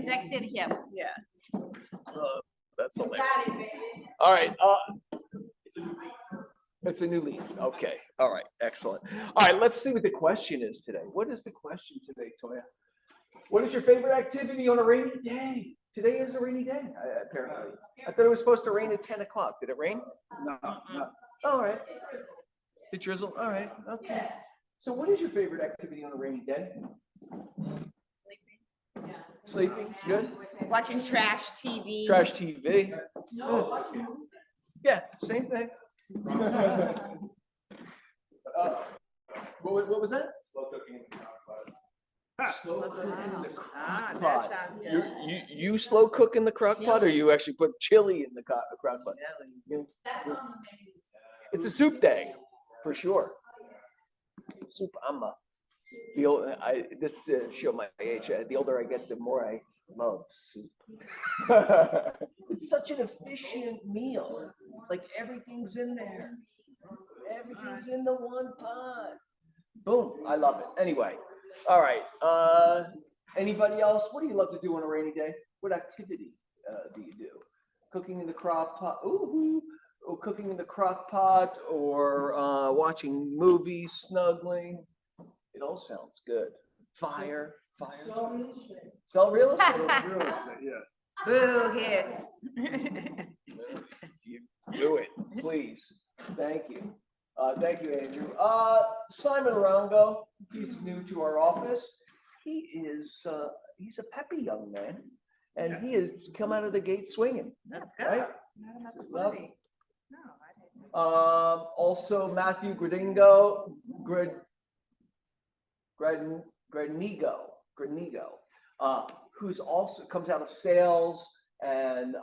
exit him. Yeah. That's hilarious. All right. It's a new lease. Okay. All right. Excellent. All right. Let's see what the question is today. What is the question today, Toya? What is your favorite activity on a rainy day? Today is a rainy day, apparently. I thought it was supposed to rain at 10 o'clock. Did it rain? No. All right. It drizzle. All right. Okay. So what is your favorite activity on a rainy day? Sleeping. Good. Watching trash TV. Trash TV. Yeah, same thing. What was that? Slow cooking in the crock pot. Slow cooking in the crock that pot. sounds good. You slow cook in the crock pot, or you actually put chili in the crock pot? It's a soup day, for sure. Soup. This show my age. The older I get, the more I love soup. It's such an efficient meal. Like everything's in there. Everything's in the one pot. Boom. I love it. Anyway. All right. Anybody else? What do you love to do on a rainy day? What activity do you do? Cooking in the crock pot. Ooh. Or cooking in the crock pot, or watching movies, snuggling. It all sounds good. Fire. Sell real estate. Real estate, yeah. Boo, hiss. Do it, please. Thank you. Thank you, Andrew. Simon Arango, he's new to our office. He's a peppy young man, and he has come out of the gate swinging. That's good. Right? Not another Love movie. No, I didn't. Also Matthew Gradinigo, who's also comes out of sales and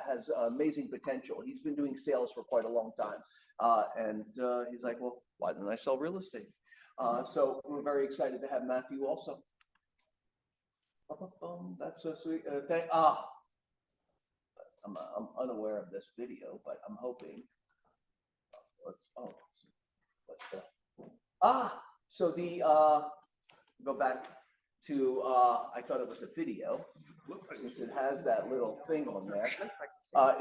has amazing potential. He's been doing sales for quite a long time, and he's like, well, why didn't I sell real estate? So we're very excited to have Matthew also. That's so sweet. I'm unaware of this video, but I'm hoping. So go back to, I thought it was a video, since it has that little thing on there.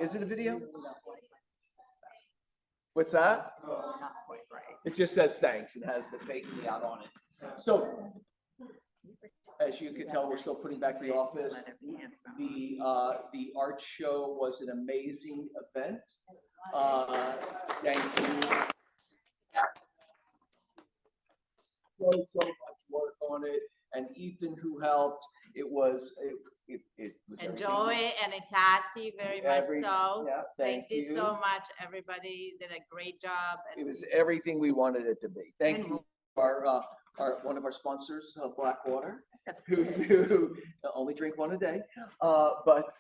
Is it a video? What's that? Not quite right. It just says thanks. It has the fake me out on it. So, as you can tell, we're still putting back the office. The art show was an amazing event. Thank you. So much work on it, and Ethan who helped. It was And Joey and Itati, very much so. Yeah, Thank you so much. Everybody did a great job. It was everything we wanted it to be. Thank you. Our one of our sponsors, Blackwater, who only drink one a day, but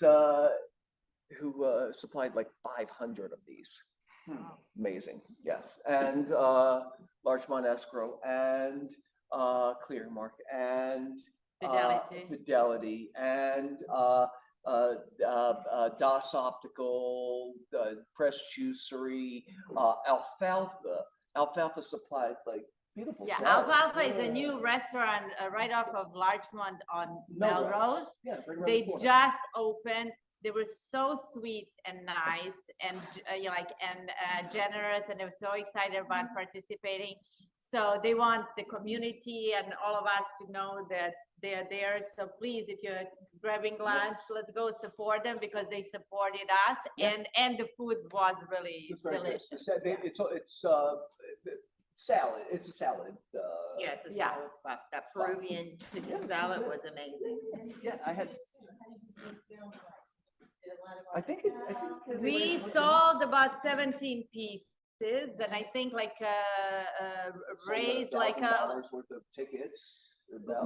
who supplied like 500 of these. Amazing, yes. And Larchmont Escrow and Clearmark and Fidelity and Das Optical, Press Juicery, Alfalfa supplied like beautiful. Yeah, salad. Alfalfa is a new restaurant right off of Larchmont on Melrose. Yeah, right around They the corner. just opened. They were so sweet and nice and generous, and they were so excited about participating. So they want the community and all of us to know that they're there. So please, if you're grabbing lunch, let's go support them because they supported us, and the food was really delicious. It's salad. It's a salad. Yeah, it's a salad spot. That Peruvian chicken salad was amazing. Yeah, We sold about 17 pieces, and I think raised like $1,000 worth of tickets.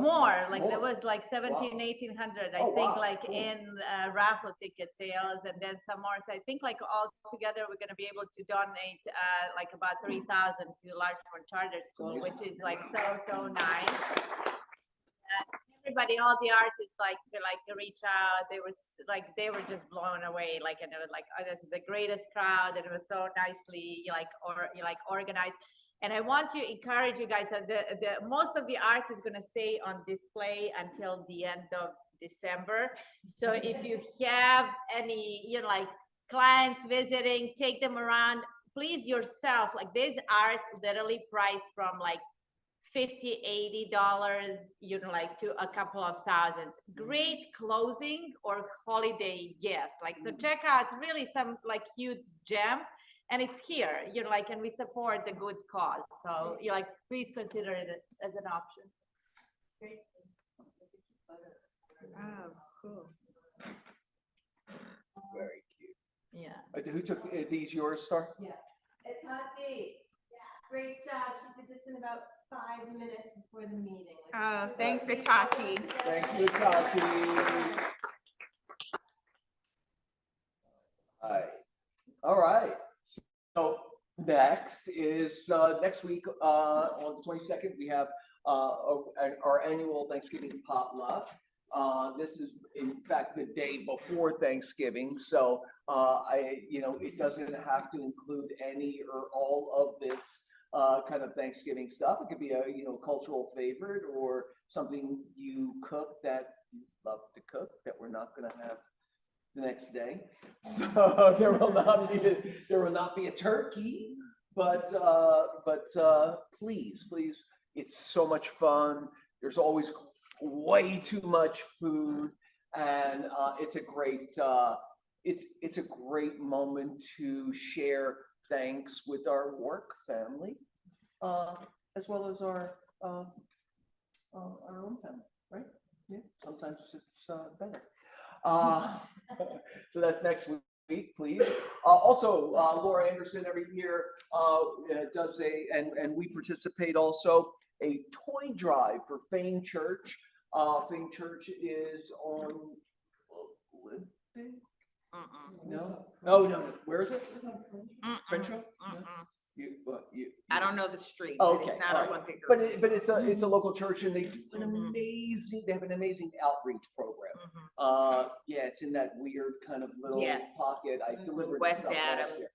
more, like there was like 1,700, 1,800, I think, like cool. in raffle ticket sales, and then some more. So I think like all together, we're going to be able to donate like about 3,000 to Larchmont Charter School, which is like so nice. Everybody, all the artists, they reach out. They were just blown away. And it was like, oh, this is the greatest crowd, and it was so nicely organized. And I want to encourage you guys that the most of the art is going to stay on display until the end of December. So if you have any, like clients visiting, take them around, please yourself. Like this art literally priced from like $50, $80, like to a couple of thousands. Great clothing or holiday gifts. Like, so check out really some like huge gems. And it's here, like, and we support the good cause. So like, please consider it as an option. Oh, cool. Very cute. Yeah. Who took these? Yours, Star? Yeah. It's Tati. Great job. She did this in about 5 minutes before the meeting. Oh, thanks to Tati. Thank you, Tati. All right. So next is next week on the 22nd, we have our annual Thanksgiving potluck. This is in fact the day before Thanksgiving, so it doesn't have to include any or all of this kind of Thanksgiving stuff. It could be a cultural favorite or something you cook that you love to cook that we're not going to have the next day. So there will not be a turkey, but please, it's so much fun. There's always way too much food, and it's a great moment to share thanks with our work family, as well as our own family, right? Yeah, sometimes it's better. So that's next week, please. Also, Laura Anderson every year does and we participate also, a toy drive for Fane Church. Fane Church is on Olympic? No? Oh, no. Where is it? Crenshaw? I don't know the street. Okay, It's not all right. Olympic. But it's a local church, and they do they have an amazing outreach program. Yeah, it's in that weird kind of little pocket. I delivered West stuff last Adams. year.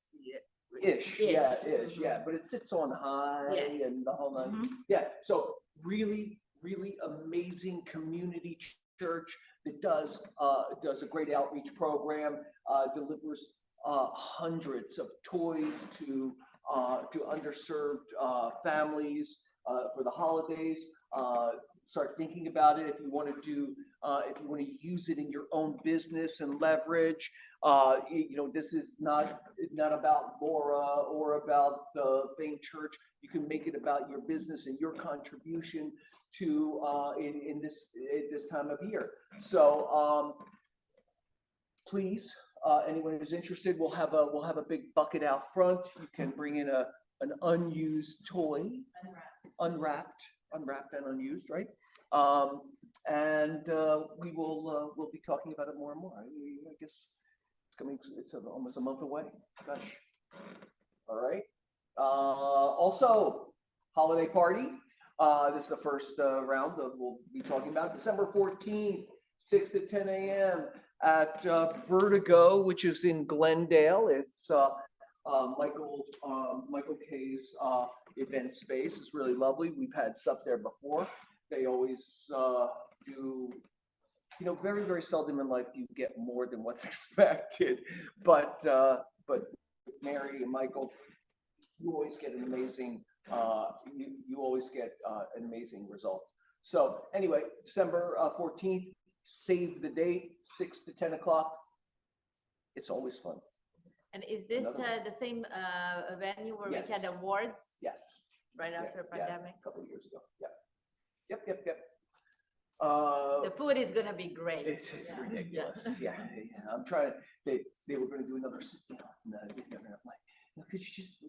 Ish, yeah, but it sits on high and the whole nine. Yeah, so really amazing community church that does a great outreach program, delivers hundreds of toys to underserved families for the holidays. Start thinking about it if you want to use it in your own business and leverage. This is not about Laura or about the Fane Church. You can make it about your business and your contribution to in this time of year. So please, anyone who's interested, we'll have a big bucket out front. You can bring in an unused toy, unwrapped and unused, right? And we'll be talking about it more and more. I guess it's almost a month away. Gosh. All right. Also, holiday party. This is the first round we'll be talking about. December 14th, 6 to 10 a.m. at Vertigo, which is in Glendale. It's Michael K's event space. It's really lovely. We've had stuff there before. They always do, very, very seldom in life do you get more than what's expected. But Mary and Michael, you always get an amazing you always get an amazing result. So anyway, December 14th, save the date, 6 to 10 o'clock. It's always fun. And is this the same venue where we had awards? Yes. Right after pandemic? A couple of years ago. Yep. The food is gonna be great. It's ridiculous. Yeah. I'm trying. They were going to do another sit down. And I'm like,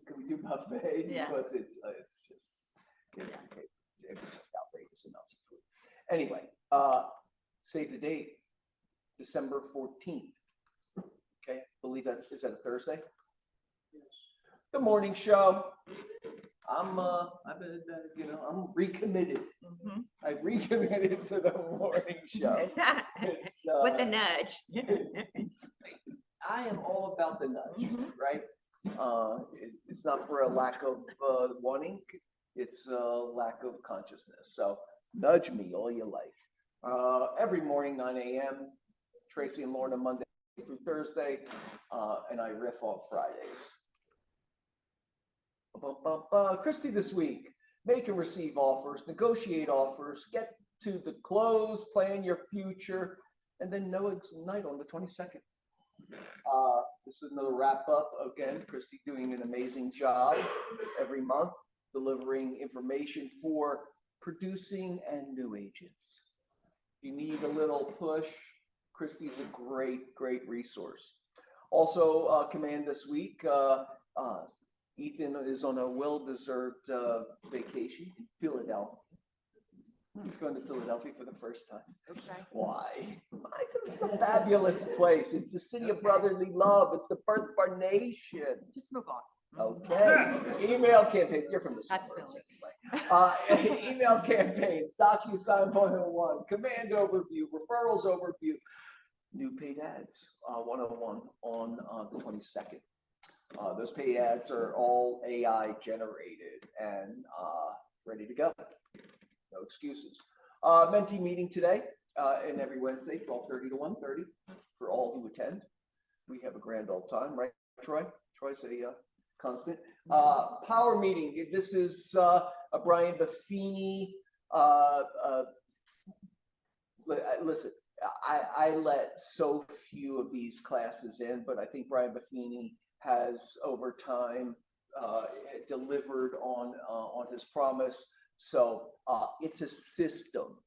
can we do buffet? Yeah. Because it's just outrageous amounts of food. Anyway, save the date, December 14th. Okay, believe is that a Thursday? Yes. The morning show. I'm recommitted. I've recommitted to the morning show. With the nudge. I am all about the nudge, right? It's not for a lack of wanting, it's a lack of consciousness. So nudge me all you like. Every morning, 9 a.m., Tracy and Lorna Monday through Thursday, and I riff on Fridays. Christy this week, make and receive offers, negotiate offers, get to the close, plan your future, and then know ignite on the 22nd. This is another wrap up. Again, Christy doing an amazing job every month, delivering information for producing and new agents. If you need a little push, Christy's a great resource. Also, command this week, Ethan is on a well-deserved vacation in Philadelphia. He's going to Philadelphia for the first time. Okay. Why? Because it's a fabulous place. It's the city of brotherly love. It's the birth of our nation. Just move on. Okay. Email campaign. You're from the That's suburbs silly. anyway. Email campaigns, DocuSign 101, command overview, referrals overview, new paid ads 101 on the 22nd. Those paid ads are all AI generated and ready to go. No excuses. Mentee meeting today and every Wednesday, 12:30 to 1:30 for all who attend. We have a grand old time, right, Troy? Troy's a constant. Power meeting. This is a Brian Buffini. Listen, I let so few of these classes in, but I think Brian Buffini has over time delivered on his promise. So it's a system.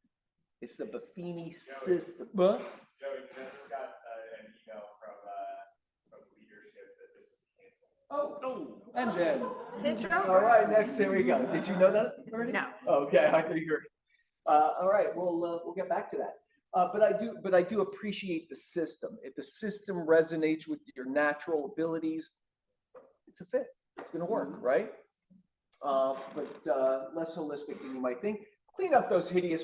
It's the Buffini system. Joey just got an email from leadership that this was canceled. Oh, and then. It's All over. right, next, here we go. Did you know that already? No. Okay, I figured. All right, we'll get back to that. But I do appreciate the system. If the system resonates with your natural abilities, it's a fit. It's going to work, right? But less holistic than you might think. Clean up those hideous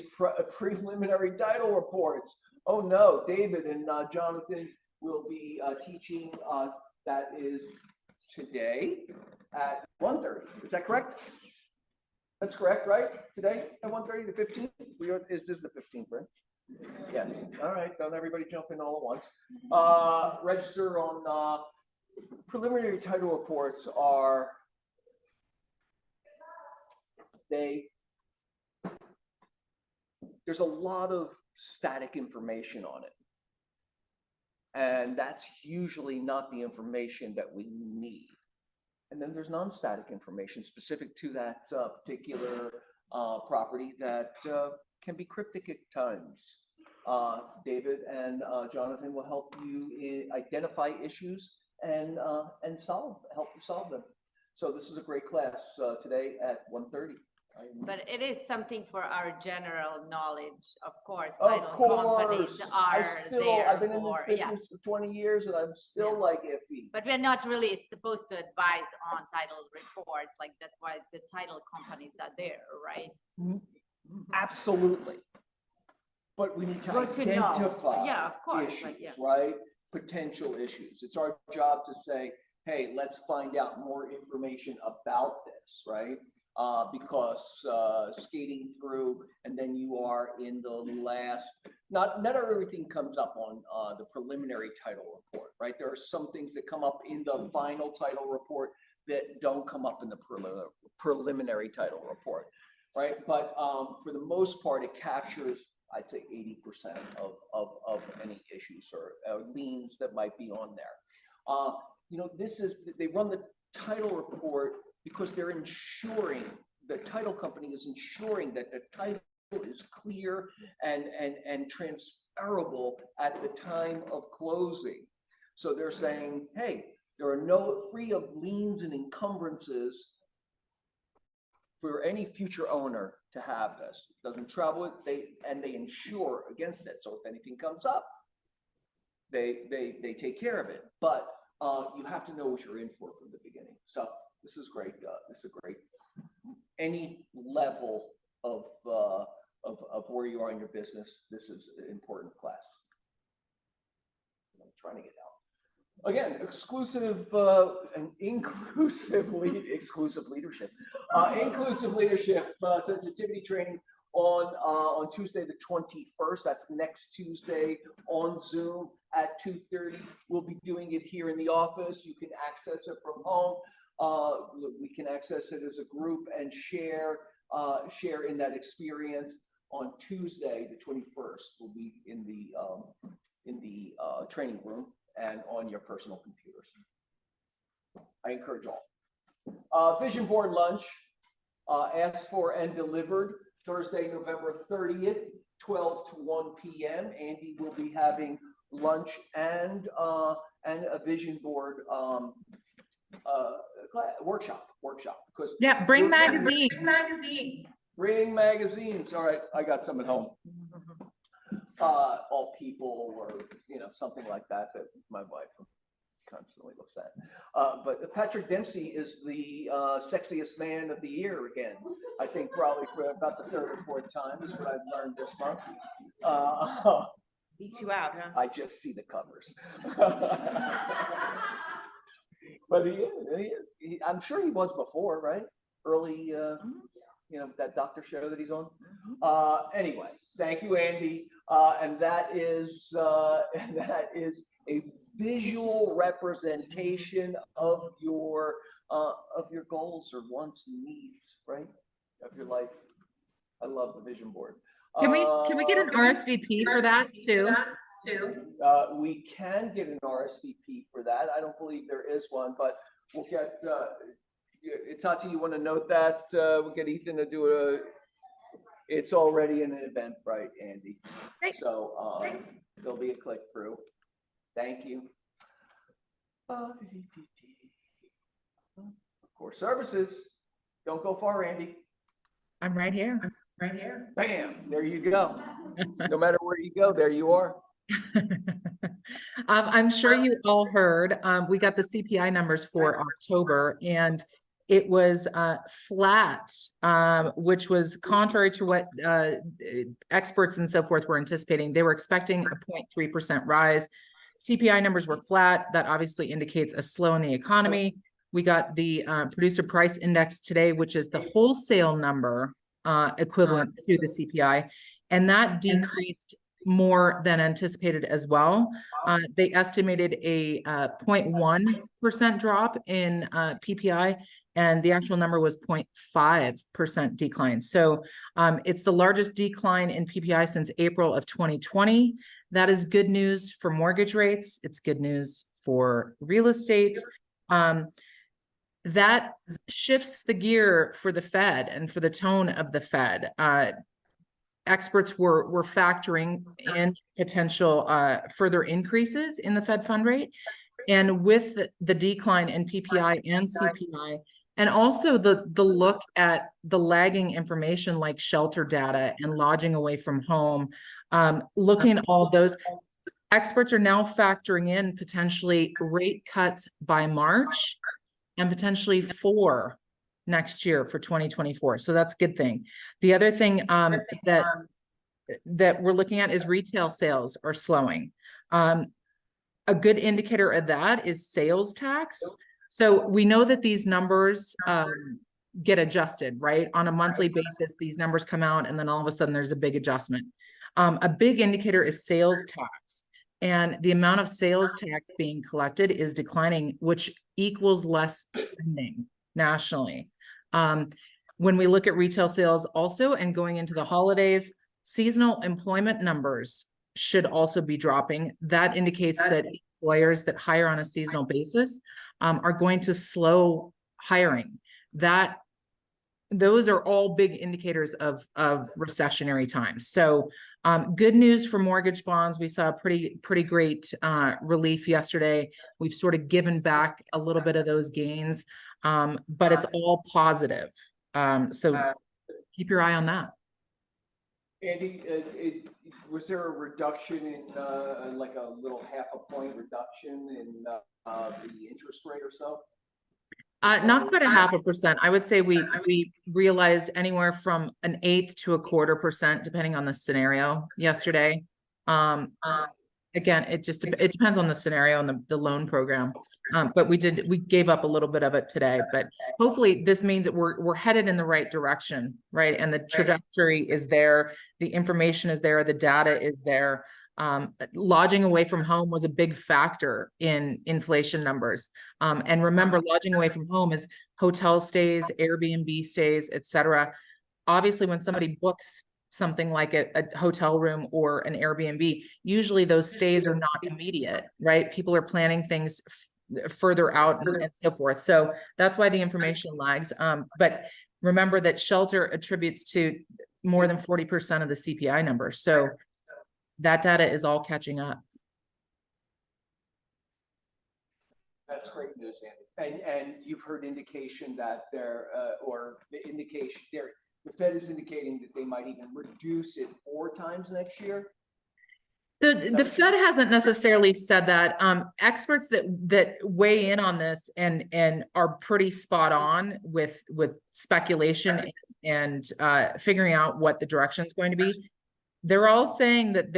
preliminary title reports. Oh no, David and Jonathan will be teaching. That is today at 1:30. Is that correct? That's correct, right? Today at 1:30, the 15th. Is this the 15th, right? Yes. All right. Don't everybody jump in all at once. Register on preliminary title reports are. There's a lot of static information on it. And that's usually not the information that we need. And then there's non-static information specific to that particular property that can be cryptic at times. David and Jonathan will help you identify issues and help you solve them. So this is a great class today at 1:30. But it is something for our general knowledge, of course. Of Title course, companies are there I've been in this for, business for 20 years and I'm still Yeah. like iffy. But we're not really supposed to advise on title reports, like that's why the title companies are there, right? Absolutely. But we need to Good to know. identify Yeah, of course, issues, but yeah. right? Potential issues. It's our job to say, hey, let's find out more information about this, right? Because skating through and then you are in the last, not everything comes up on the preliminary title report, right? There are some things that come up in the final title report that don't come up in the preliminary title report, right? But for the most part, it captures, I'd say 80% of any issues or liens that might be on there. They run the title report because they're ensuring, the title company is ensuring that the title is clear and transferable at the time of closing. So they're saying, hey, there are no free of liens and encumbrances for any future owner to have this. It doesn't travel it, they insure against it. So if anything comes up, they take care of it. But you have to know what you're in for from the beginning. So this is great. This is a great, any level of where you are in your business, this is an important class. I'm trying to get Again, exclusive and exclusive leadership, inclusive leadership sensitivity training on Tuesday the 21st. That's next Tuesday on Zoom at 2:30. We'll be doing it here in the office. You can access it from home. We can access it as a group and share in that experience on Tuesday the 21st. We'll be in the training room and on your personal computers. I encourage all. Vision board lunch, asked for and delivered Thursday, November 30th, 12 to 1 p.m. Andy will be having lunch and a vision board workshop because Bring magazines. Bring magazines. All right, I got some at home. All people or something like that my wife constantly looks at. But Patrick Dempsey is the sexiest man of the year again. I think probably for about the third or fourth time is what I've learned this month. Beat you out, huh? I just see the covers. But I'm sure he was before, right? Early, that doctor show that he's on. Anyway, thank you, Andy. And that is a visual representation of your goals or wants and needs, right? Of your life. I love the vision board. Can we get an RSVP for that too? We can get an RSVP for that. I don't believe there is one, but we'll get Tati, you want to note that? We'll get Ethan to do it's already an event, right, Andy? Great. So there'll be a click through. Thank you. Core services. Don't go far, Andy. I'm right here. Bam, there you go. No matter where you go, there you are. I'm sure you all heard, we got the CPI numbers for October and it was flat, which was contrary to what experts and so forth were anticipating. They were expecting a 0.3% rise. CPI numbers were flat. That obviously indicates a slow in the economy. We got the producer price index today, which is the wholesale number equivalent to the CPI, and that decreased more than anticipated as well. They estimated a 0.1% drop in PPI, and the actual number was 0.5% decline. So it's the largest decline in PPI since April of 2020. That is good news for mortgage rates. It's good news for real estate. That shifts the gear for the Fed and for the tone of the Fed. Experts were factoring in potential further increases in the Fed fund rate. And with the decline in PPI and CPI, and also the look at the lagging information like shelter data and lodging away from home, looking at all those, experts are now factoring in potentially rate cuts by March and potentially 4 next year for 2024. So that's a good thing. The other thing that we're looking at is retail sales are slowing. A good indicator of that is sales tax. So we know that these numbers get adjusted, right? On a monthly basis, these numbers come out and then all of a sudden there's a big adjustment. A big indicator is sales tax. And the amount of sales tax being collected is declining, which equals less spending nationally. When we look at retail sales also and going into the holidays, seasonal employment numbers should also be dropping. That indicates that employers that hire on a seasonal basis are going to slow hiring. Those are all big indicators of recessionary times. So good news for mortgage bonds. We saw a pretty great relief yesterday. We've sort of given back a little bit of those gains, but it's all positive. So keep your eye on that. Andy, was there a reduction in like a little 0.5 point reduction in the interest rate or so? Not quite 0.5%. I would say we realized anywhere from 1/8 to 1/4%, depending on the scenario yesterday. And again, it depends on the scenario and the loan program. But we gave up a little bit of it today, but hopefully this means that we're headed in the right direction, right? And the trajectory is there, the information is there, the data is there. Lodging away from home was a big factor in inflation numbers. And remember, lodging away from home is hotel stays, Airbnb stays, etc. Obviously, when somebody books something like a hotel room or an Airbnb, usually those stays are not immediate, right? People are planning things further out and so forth. So that's why the information lags. But remember that shelter attributes to more than 40% of the CPI numbers. So that data is all catching up. That's great news, Andy. And you've heard indication that the Fed is indicating that they might even reduce it 4 times next year. The Fed hasn't necessarily said that. Experts that weigh in on this and are pretty spot on with speculation and figuring out what the direction is going to be. They're all saying that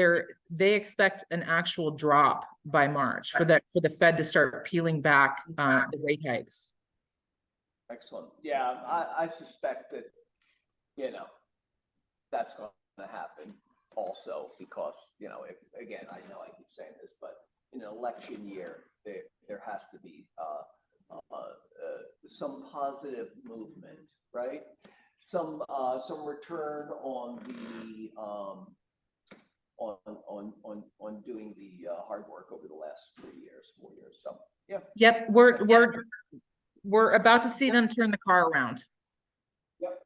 they expect an actual drop by March for the Fed to start peeling back the rate hikes. Excellent. Yeah, I suspect that, that's going to happen also because, if, again, I know I keep saying this, but in an election year, there has to be some positive movement, right? Some return on the on doing the hard work over the last 3 years, 4 years. So yeah. Yep, we're about to see them turn the car around. Yep.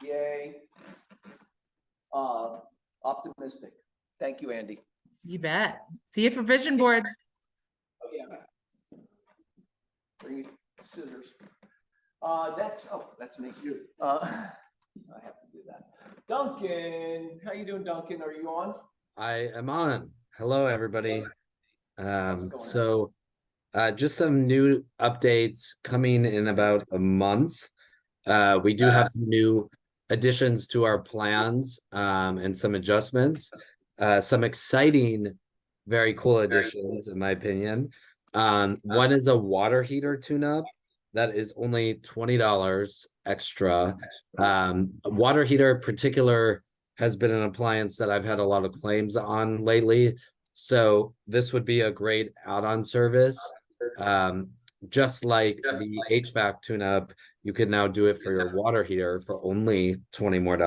Yay. Optimistic. Thank you, Andy. You bet. See you for vision boards. Oh yeah. Bring your scissors. That's me. I have to do that. Duncan, how you doing, Duncan? Are you on? I am on. Hello, everybody. How's it going? Just some new updates coming in about a month. We do have some new additions to our plans and some adjustments. Some exciting, very cool additions, in my opinion. One is a water heater tune-up that is only $20 extra. A water heater in particular has been an appliance that I've had a lot of claims on lately. So this would be a great add-on service. Just like the HVAC tune-up, you could now do it for your water heater for only $20 more.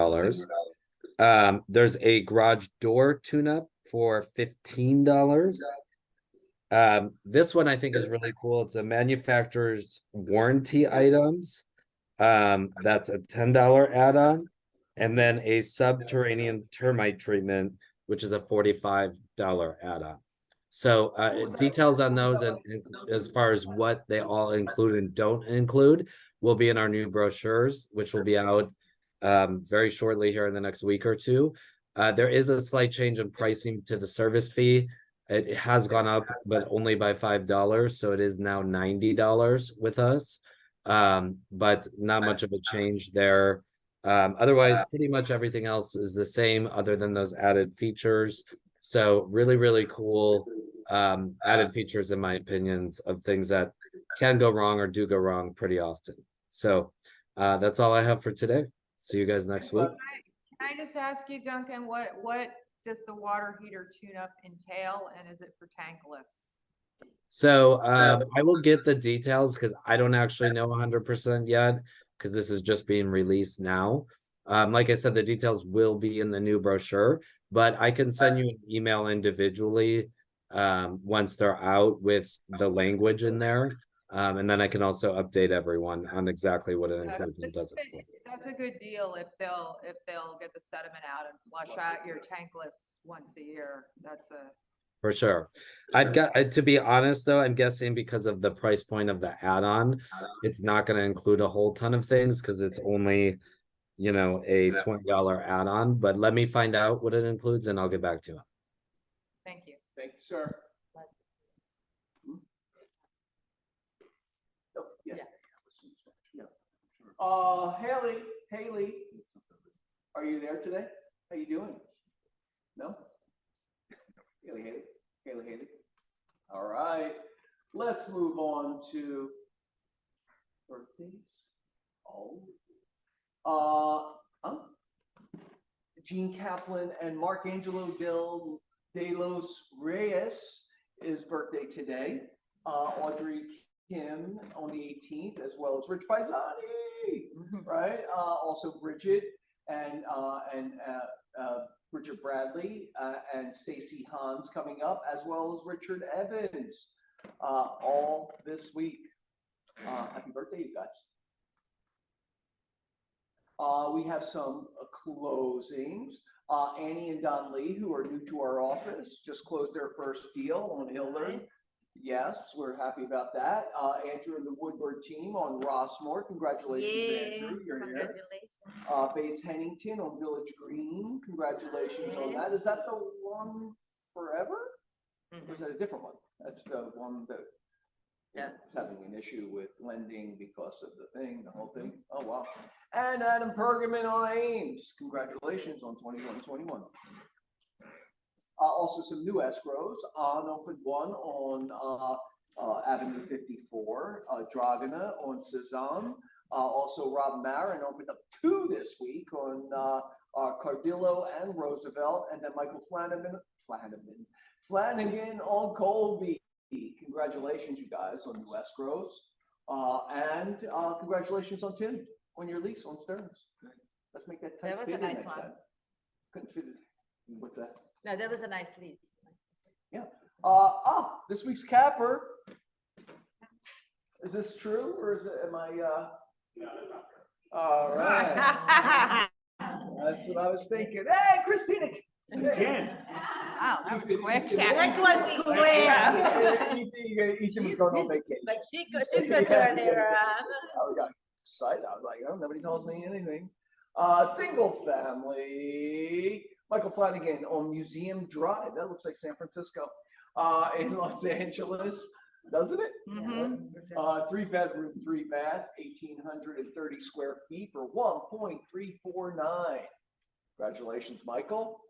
There's a garage door tune-up for $15. This one I think is really cool. It's a manufacturer's warranty items. That's a $10 add-on. And then a subterranean termite treatment, which is a $45 add-on. So details on those and as far as what they all include and don't include will be in our new brochures, which will be out very shortly here in the next week or two. There is a slight change in pricing to the service fee. It has gone up, but only by $5. So it is now $90 with us. But not much of a change there. Otherwise, pretty much everything else is the same other than those added features. So really, really cool added features, in my opinions, of things that can go wrong or do go wrong pretty often. So that's all I have for today. See you guys next week. Can I just ask you, Duncan, what does the water heater tune-up entail, and is it for tankless? So I will get the details because I don't actually know 100% yet because this is just being released now. Like I said, the details will be in the new brochure, but I can send you an email individually once they're out with the language in there. And then I can also update everyone on exactly what it includes and doesn't include. That's a good deal if they'll get the sediment out and flush out your tankless once a year. That's a For sure. I've got to be honest though, I'm guessing because of the price point of the add-on, it's not going to include a whole ton of things because it's only, a $20 add-on. But let me find out what it includes and I'll get back to you. thank you. Thank you, sir. Oh, yeah. Haley, are you there today? How you doing? No? Haley. right, let's move on to birthdays. Gene Kaplan and Mark Angelo de los Reyes is birthday today. Audrey Kim on the 18th, as well as Rich Paisani, right? Also Bridget and Bridget Bradley and Stacy Hans coming up, as well as Richard Evans, all this week. Happy birthday, you guys. We have some closings. Annie and Don Lee, who are new to our office, just closed their first deal on Hillary. Yes, we're happy about that. Andrew and the Woodward team on Rossmore. Congratulations, Andrew. You're Congratulations. Bates Hennington on Village Green. Congratulations on that. Is that the one forever? Or is that a different one? That's the one that is having an issue with lending because of the thing, the whole thing. Oh, wow. And Adam Pergamon on Ames. Congratulations on 2121. Also some new escrows. Opened one on Avenue 54, Dragana on Cezanne. Also Rob Marin opened up 2 this week on Cardillo and Roosevelt, and then Michael Flanagan on Colby. Congratulations, you guys, on new escrows. And congratulations on Tim on your lease on Stearns. Let's make that That tight was a bigger nice next one. time. Couldn't fit it. What's that? No, that was a nice lead. Yeah. This week's capper. Is this true, or is it? Am I? No, that's not true. All right. That's what I was thinking. Hey, Christina. Again. Wow, that was quick. That was quick. Ethan was going on vacation. Like she could turn it around. I got excited. I was like, oh, nobody tells me anything. Single family. Michael Flanagan on Museum Drive. That looks like San Francisco. In Los Angeles, doesn't it? 3-bedroom, 3-bath, 1,830 square feet for 1.349. Congratulations, Michael.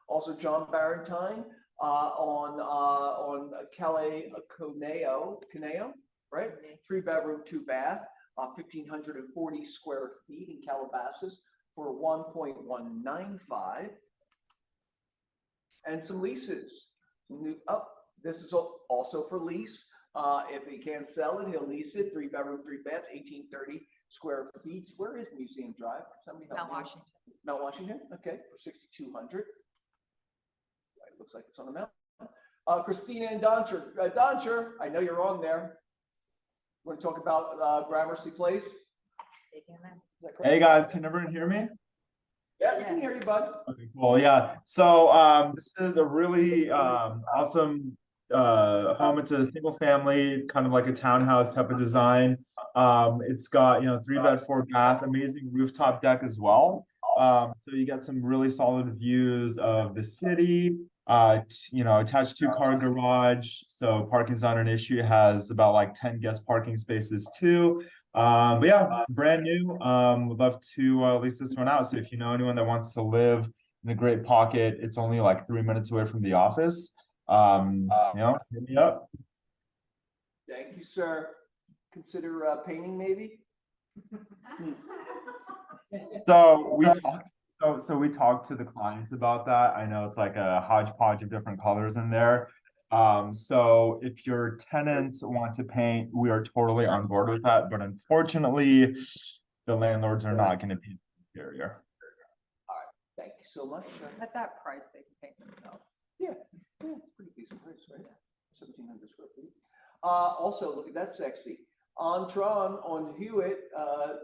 Also, John Barentine on Calais Coneo, right? 3-bedroom, 2-bath, 1,540 square feet in Calabasas for 1.195. And some leases. This is also for lease. If he can't sell it, he'll lease it. 3-bedroom, 3-bath, 1,830 square feet. Where is Museum Drive? Somebody help Mount me. Washington. Mount Washington. Okay, for 6,200. Right, looks like it's on the mountain. Christina and Doncher. Doncher, I know you're on there. Want to talk about Gramercy Place? Is that correct? Hey guys, can everyone hear me? Yeah, we can hear you, bud. Okay, cool. Yeah. So this is a really awesome home. It's a single family, kind of like a townhouse type of design. It's got 3-bed, 4-bath, amazing rooftop deck as well. So you get some really solid views of the city. Attached 2-car garage, so parking's not an issue. It has about like 10 guest parking spaces too. But yeah, brand new. Would love to lease this one out. So if you know anyone that wants to live in a great pocket, it's only like 3 minutes away from the office. Hit me up. Thank you, sir. Consider painting, maybe. So we talked to the clients about that. I know it's like a hodgepodge of different colors in there. So if your tenants want to paint, we are totally on board with that. But unfortunately, the landlords are not going to paint the interior. All right. Thank you so much. At that price, they can paint themselves. Yeah, it's a pretty decent price, right? 1,700 square feet. Also, look at that sexy. On Tron, on Hewitt,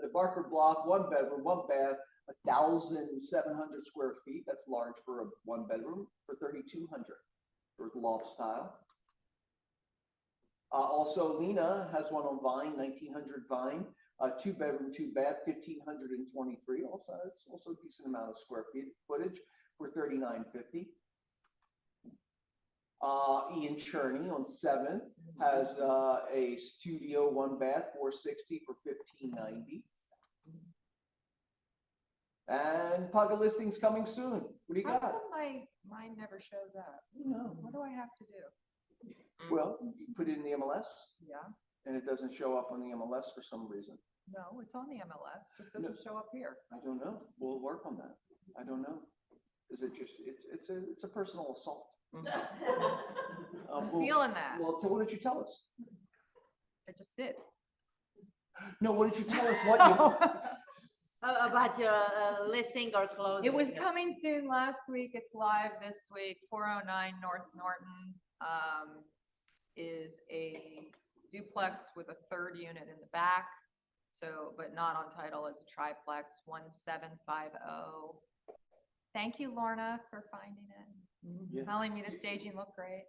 the Barker Block, 1-bedroom, 1-bath, 1,700 square feet. That's large for a 1-bedroom for 3,200 for loft style. Also, Lena has one on Vine, 1,900 Vine, 2-bedroom, 2-bath, 1,523. Also, it's also a decent amount of square footage for 3,950. Ian Cherney on 7th has a studio 1-bath, 460 for 1,590. And Paga listings coming soon. What do you How got? come mine never shows up? No. What do I have to do? Well, you put it in the MLS Yeah, and it doesn't show up on the MLS for some reason. no, it's on the MLS, just doesn't show up here. I don't know. We'll work on that. I don't know. Is it just, it's a personal assault. I'm Well- feeling that. Well, so what did you tell us? I just did. No, what did you tell us? What you, About your listing or closing. It was coming soon last week. It's live this week. 409 North Norton is a duplex with a third unit in the back. So, but not on title as a triplex, 1750. Thank you, Lorna, for finding it. Yeah. Telling me the staging looked great.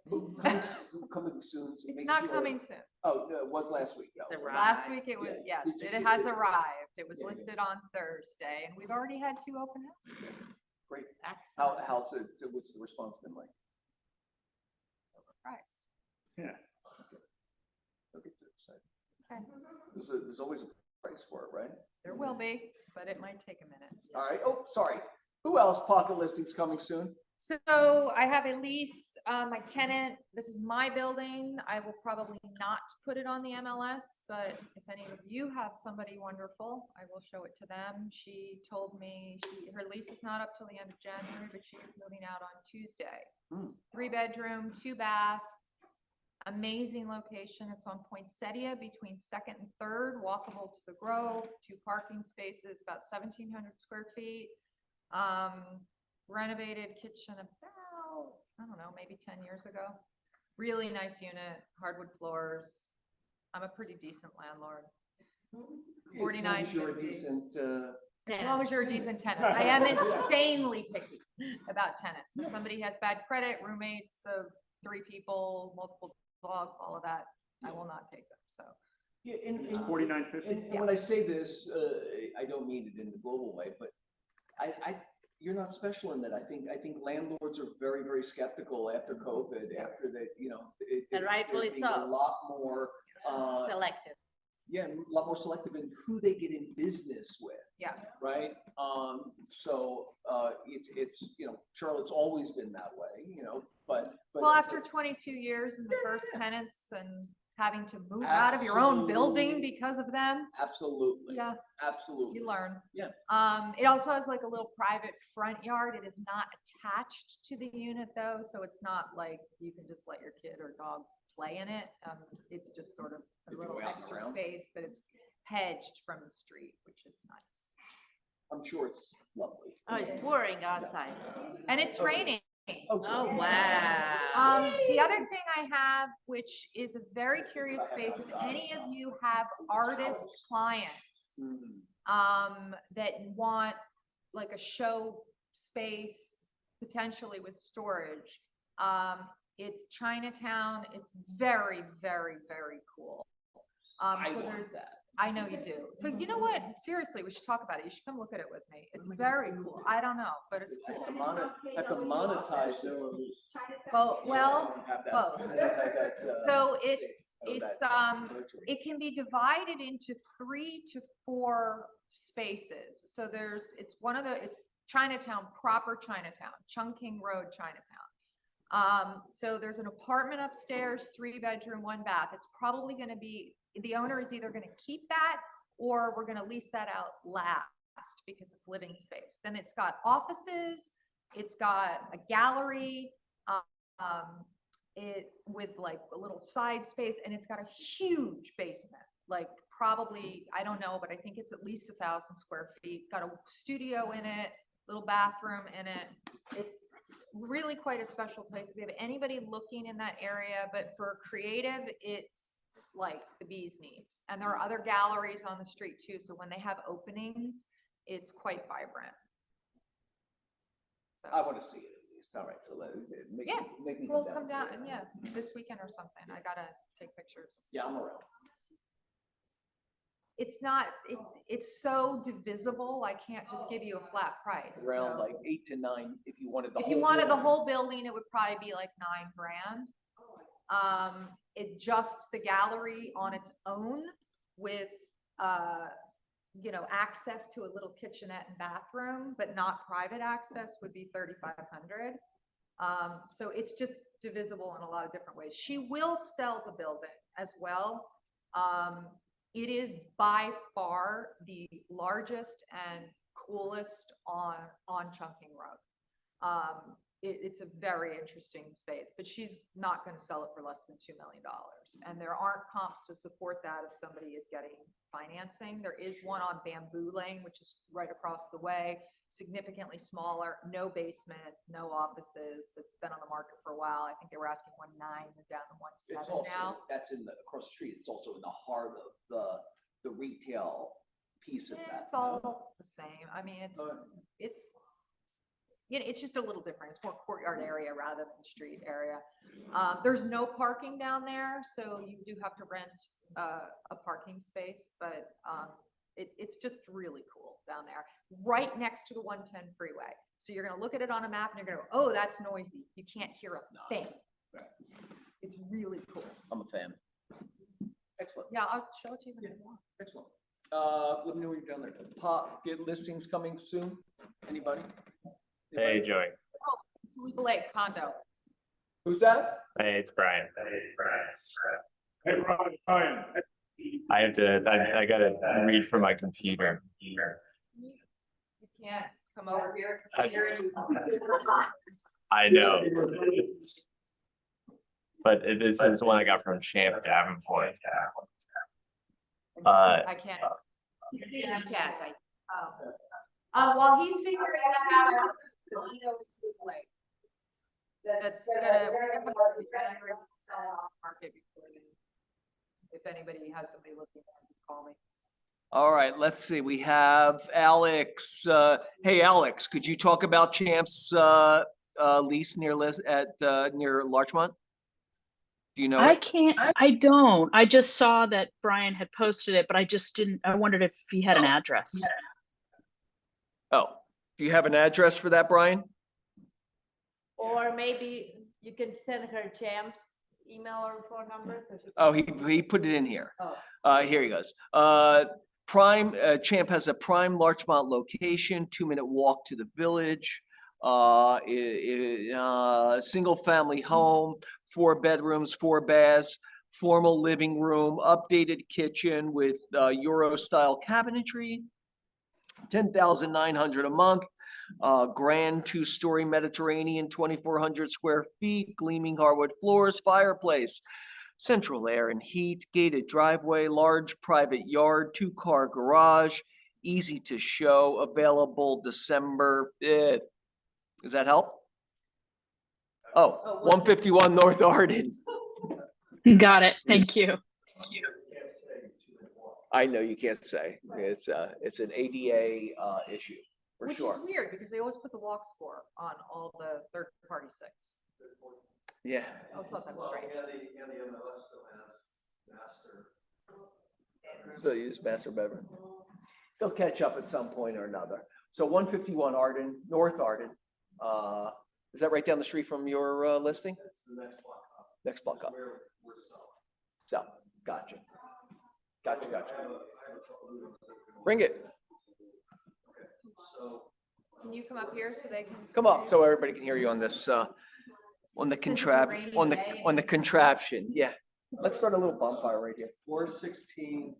coming soon. So It's make not sure- coming soon. Oh, no, it was last week. It's though. arrived. Last week it was, Yeah. yes, Did you it see has it? arrived. It was Yeah, yeah. listed on Thursday and we've already had 2 open houses. Great. Excellent. How's it, what's the response been like? Right. Don't get too excited. Okay. There's always a price for it, right? There will be, but it might take a minute. All right. Oh, sorry. Who else? Pocket listings coming soon? So I have a lease, my tenant, this is my building. I will probably not put it on the MLS, but if any of you have somebody wonderful, I will show it to them. She told me her lease is not up till the end of January, but she is moving out on Tuesday. 3-bedroom, 2-bath, amazing location. It's on Poinsettia between 2nd and 3rd, walkable to the Grove, 2 parking spaces, about 1,700 square feet. Renovated kitchen about, I don't know, maybe 10 years ago. Really nice unit, hardwood floors. I'm a pretty decent landlord. 49 As long as you're a 50. decent, As long as you're a decent tenant. I am insanely picky about tenants. If somebody has bad credit, roommates of 3 people, multiple dogs, all of that, I will not take them, so. yeah, and, It's 49.50. and when I say this, I don't mean it in the global way, but you're not special in that. I think landlords are very, very skeptical after COVID, after that, And rightfully they're being so. a lot more, Selective. yeah, a lot more selective in who they get in business with. Yeah. Right. So it's Charlotte's always been that way, but. Well, after 22 years and the first tenants and having to move out of your own building Absolutely. because of them, Absolutely. yeah, Absolutely. you learn. Yeah. It also has like a little private front yard. It is not attached to the unit though, so it's not like you can just let your kid or dog play in it. It's just sort of You a can little go out and extra around. space, but it's hedged from the street, which is nice. I'm sure it's lovely. Oh, it's pouring outside. And it's raining. Oh, wow. The other thing I have, which is a very curious space, if any of you have artist clients that want like a show space, potentially with storage, it's Chinatown. It's very, very, very cool. I So want there's, that. I know you do. So you know what? Seriously, we should talk about it. You should come look at it with me. It's very cool. I don't know, but it's I cool. have to monetize those. Both, well, Have that- both. have that, So space, it's, that territory. it can be divided into 3 to 4 spaces. So it's it's Chinatown, proper Chinatown, Chungking Road, Chinatown. So there's an apartment upstairs, 3-bedroom, 1-bath. It's probably going to be, the owner is either going to keep that or we're going to lease that out last because it's living space. Then it's got offices, it's got a gallery, it with like a little side space, and it's got a huge basement, like probably, I don't know, but I think it's at least 1,000 square feet, got a studio in it, little bathroom in it. It's really quite a special place. If you have anybody looking in that area, but for creative, it's like the bee's knees. And there are other galleries on the street too. So when they have openings, it's quite vibrant. So I want to see it at least. All right, so make, Yeah, make me we'll come down come and see down, it. and yeah, this weekend or something. I gotta take pictures. Yeah, I'm around. It's not, it's so divisible. I can't just give you a flat price. Around so. like 8 to 9 if you wanted the If whole. you wanted the building. whole building, it would probably be like $9,000. It just the gallery on its own with, access to a little kitchenette and bathroom, but not private access would be 3,500. So it's just divisible in a lot of different ways. She will sell the building as well. It is by far the largest and coolest on Chunking Road. It's a very interesting space, but she's not going to sell it for less than $2 million. And there aren't comps to support that if somebody is getting financing. There is one on Bamboo Lane, which is right across the way, significantly smaller, no basement, no offices. That's been on the market for a while. I think they were asking 1.9, they're down to 1.7 It's also, now. that's in the, across the street, it's also in the heart of the retail piece of that. It's all the same. I mean, it's, you know, it's just a little different. It's more courtyard area rather than street area. There's no parking down there, so you do have to rent a parking space, but it's just really cool down there, right next to the 110 freeway. So you're gonna look at it on a map and you're gonna go, oh, that's noisy. You can't hear a thing. It's really cool. I'm a fan. Excellent, Yeah, I'll show it to you. If you want. excellent. Let me know what you've done there. Get listings coming soon? Anybody? Hey, Joey. Tulipa Lake condo. Who's that? Hey, it's Brian. Hey, Brian. I gotta read from my computer. You can't come over here. I know. But this is one I got from Champ Davenport. I can't. You can't. While he's figuring that out, he knows Tulipa Lake. That's gonna, we're gonna put it off market before then. If anybody has somebody looking at it, call me. All right, let's see. We have Alex. Hey, Alex, could you talk about Champ's lease near near Larchmont? Do you know? I can't, I don't. I just saw that Brian had posted it, but I just didn't, I wondered if he had an address. Oh, do you have an address for that, Brian? Or maybe you can send her Champ's email or phone number. So she Oh, can- he put it in here. Oh. Here he goes. Champ has a prime Larchmont location, 2-minute walk to the village. Single family home, 4 bedrooms, 4 baths, formal living room, updated kitchen with Euro style cabinetry. 10,900 a month. Grand 2-story Mediterranean, 2,400 square feet, gleaming hardwood floors, fireplace, central air and heat, gated driveway, large private yard, 2-car garage, easy to show, available December 5th. Does that help? Oh, 151 North Arden. Got it. Thank you. I know you can't say. It's an ADA issue, for Which sure. is weird because they always put the walk score on all the third-party sites. Yeah. I always thought that was strange. So use master bedroom. They'll catch up at some point or another. So 151 Arden, North Arden. Is that right down the street from your listing? That's the next block up. Next block up. Where we're selling. So, gotcha. Gotcha. Bring it. So. Can you come up here so they can? Come up so everybody can hear you on this, on the Since it's a rainy day. on the contraption. Yeah. Let's start a little bonfire right here. 416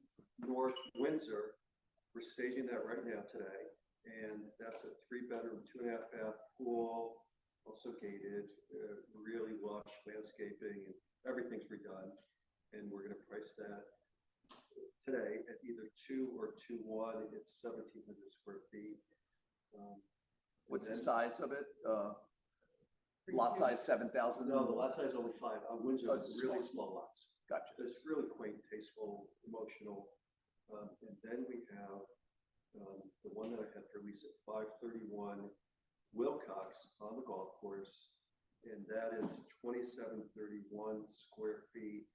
North Windsor, we're staging that right now today. And that's a 3-bedroom, 2.5 bath pool, also gated, really lush landscaping, and everything's redone. And we're gonna price that today at either 2 or 2.1. It's 1,700 square feet. What's the then- size of it? Lot size 7,000? No, the lot size is only 5. Windsor Oh, is it's really small. small lots. Gotcha. It's really quaint, tasteful, emotional. And then we have the one that I had for lease at 531 Wilcox on the golf course. And that is 2,731 square feet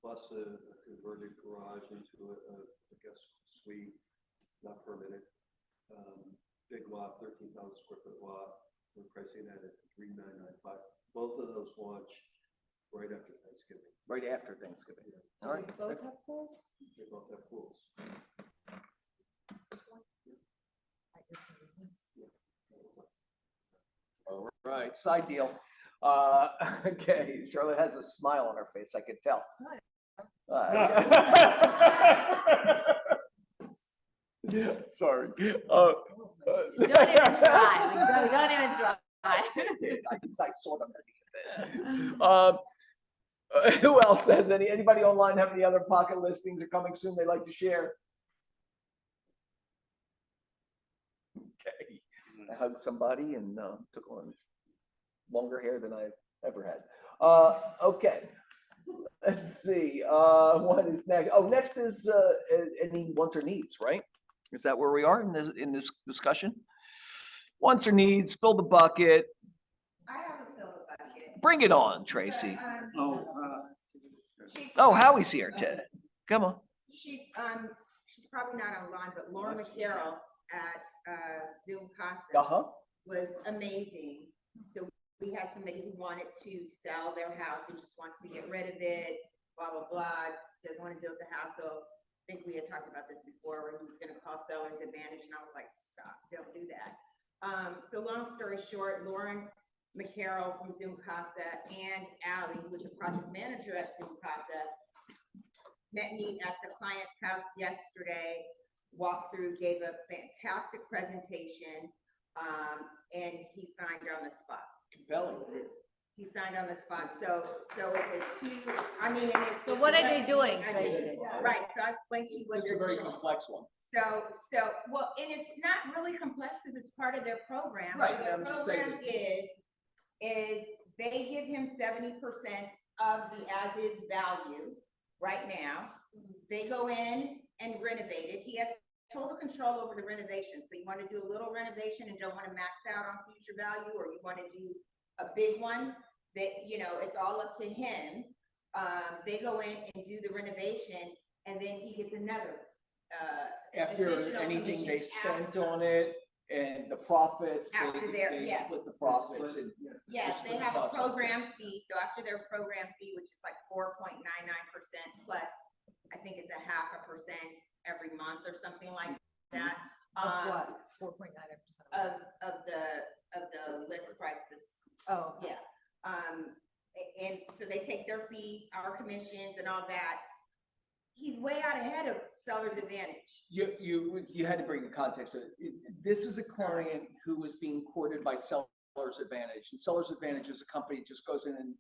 plus a converted garage into a guest suite, not permanent. Big lot, 13,000 square foot lot. We're pricing that at 3,995. Both of those launch right after Thanksgiving. Right after Thanksgiving. All right. Do they both have pools? They both have pools. All right, side deal. Okay, Charlotte has a smile on her face, I could tell. Sorry. Don't even try. Don't even try. I sort of. Who else has anybody online have any other pocket listings are coming soon they'd like to share? Okay, I hugged somebody and took on longer hair than I've ever had. Okay, let's see. What is next? Oh, next is any wants or needs, right? Is that where we are in this discussion? Wants or needs, fill the bucket. I have a fill the bucket. Bring it on, Tracy. She's- Oh, Howie's here, Ted. Come on. She's probably not online, but Laura McCarroll at Zoom Casa was amazing. So we had somebody who wanted to sell their house and just wants to get rid of it, blah, blah, blah, doesn't want to deal with the hassle. I think we had talked about this before, where he was gonna call Seller's Advantage, and I was like, stop, don't do that. So long story short, Lauren McCarroll from Zoom Casa and Allie, who was a project manager at Zoom Casa, met me at the client's house yesterday, walked through, gave a fantastic presentation, and he signed on the spot. Compelling. He signed on the spot, so it's a two, I mean. And So what are they doing, I Tracy? Right, so I explained to you what This is a they're very doing. complex one. So, well, and it's not really complex because it's part of their program. Right, So their I'm just saying program is they give him 70% of the as-is value right now. They go in and renovate it. He has total control over the renovation. So you want to do a little renovation and don't want to max out on future value, or you want to do a big one, that, it's all up to him. They go in and do the renovation, and then he gets another After additional anything they commission spent on it and the profits, After their- they yes. split the profits. And Yes, split they the have a costs. program fee, so after their program fee, which is like 4.99% plus, I think it's 0.5% every month or something like that. Of what? 4.9%. Of the list prices, Oh, yeah. And so they take their fee, our commissions and all that. He's way out ahead of Seller's Advantage. You had to bring the context of it. This is a client who was being courted by Seller's Advantage, and Seller's Advantage is a company that just goes in and,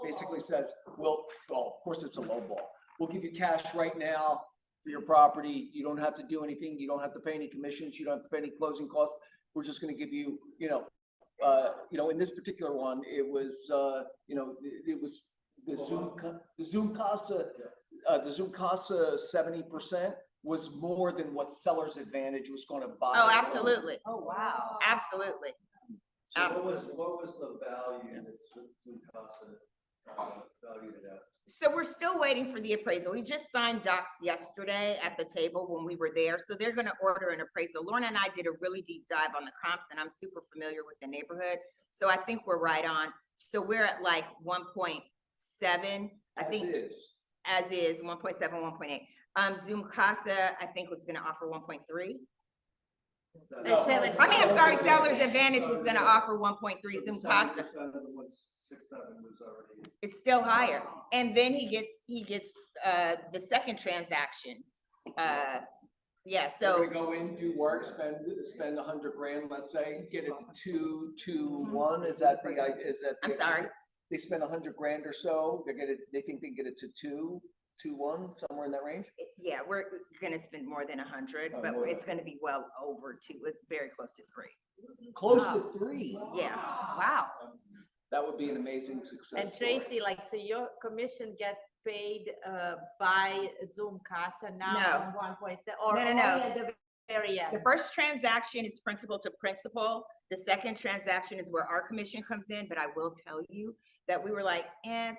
basically says, well, of course it's a low ball. We'll give you cash right now for your property. You don't have to do anything. You don't have to pay any commissions. You don't have to pay any closing costs. We're just going to give you, in this particular one, it was, it was the Zoom Casa 70% was more than what Seller's Advantage was going to buy. Oh, absolutely. oh, wow. Absolutely. So what was the value that Zoom Casa valued it at? So we're still waiting for the appraisal. We just signed docs yesterday at the table when we were there. So they're gonna order an appraisal. Lorna and I did a really deep dive on the comps, and I'm super familiar with the neighborhood. So I think we're right on. So we're at like 1.7, I think. As is 1.7, 1.8. Zoom Casa, I think, was gonna offer 1.3. No. I'm sorry, Seller's Advantage was gonna offer 1.3, Zoom Casa. 70% of the 1.67 was already. It's still higher. And then he gets the second transaction. Yeah, They're so, gonna go in, do work, spend $100,000, let's say, get it to 2-1. Is that the? I'm sorry. They spend $100,000 or so. They think they can get it to 2-1, somewhere in that range. yeah, we're gonna spend more than 100, Oh, but more than- it's gonna be well over 2, it's very close to 3. Close to 3. Yeah. Wow. That would be an amazing success. And Tracy, so your commission gets paid by Zoom Casa now on 1.7, or No, no, only no. at the very end? The first transaction is principal to principal. The second transaction is where our commission comes in, but I will tell you that we were like,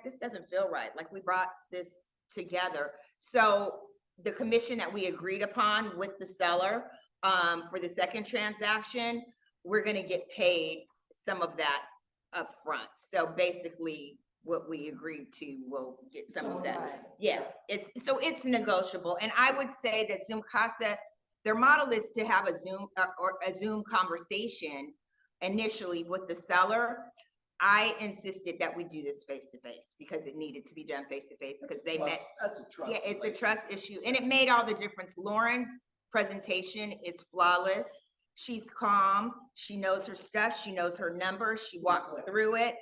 this doesn't feel right. Like, we brought this together. So the commission that we agreed upon with the seller for the second transaction, we're gonna get paid some of that up front. So basically, what we agreed to, we'll get some of that. Yeah, it's negotiable. And I would say that Zoom Casa, their model is to have a Zoom or a Zoom conversation initially with the seller. I insisted that we do this face to face because it needed to be done face to face because they met. That's a trust. Yeah, it's a relationship. trust issue and it made all the difference. Lauren's presentation is flawless. She's calm. She knows her stuff. She knows her numbers. She walked through it.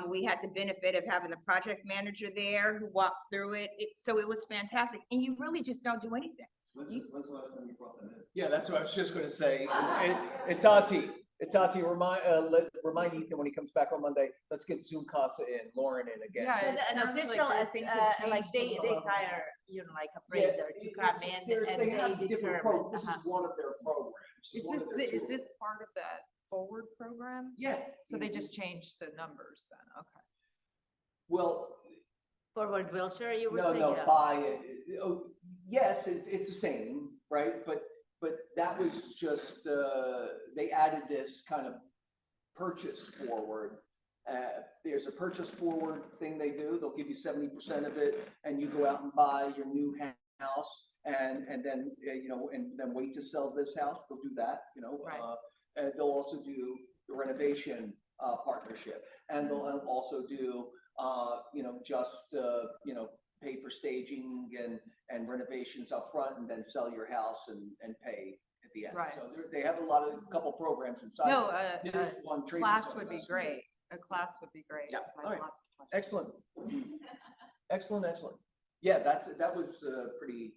We had the benefit of having the project manager there who walked through it. So it was fantastic. And you really just don't do anything. When's the last time you brought them in? Yeah, that's what I was just gonna say. And Tati, remind Ethan when he comes back on Monday, let's get Zoom Casa in, Lauren in again. Yeah, So it an sounds like official, that things have like changed a they little. hire, like appraiser to come in and They have they different determine. This is one of their programs. Is one of their is tools. this part of that forward program? Yeah. So they just changed the numbers then, okay. Well, Forward Wilshire, you were no, thinking no, of. oh, yes, it's the same, right? But that was just, they added this kind of purchase forward. There's a purchase forward thing they do. They'll give you 70% of it and you go out and buy your new house and then, and then wait to sell this house. They'll do that, Right. And they'll also do the renovation partnership. And they'll also do, pay for staging and renovations up front and then sell your house and pay at the end. Right. So they have a couple programs inside. No, This one, Tracy's class talking would be about. great. A class would be great. Yeah, 'cause I have all right. lots of questions. Excellent. Yeah, that was pretty,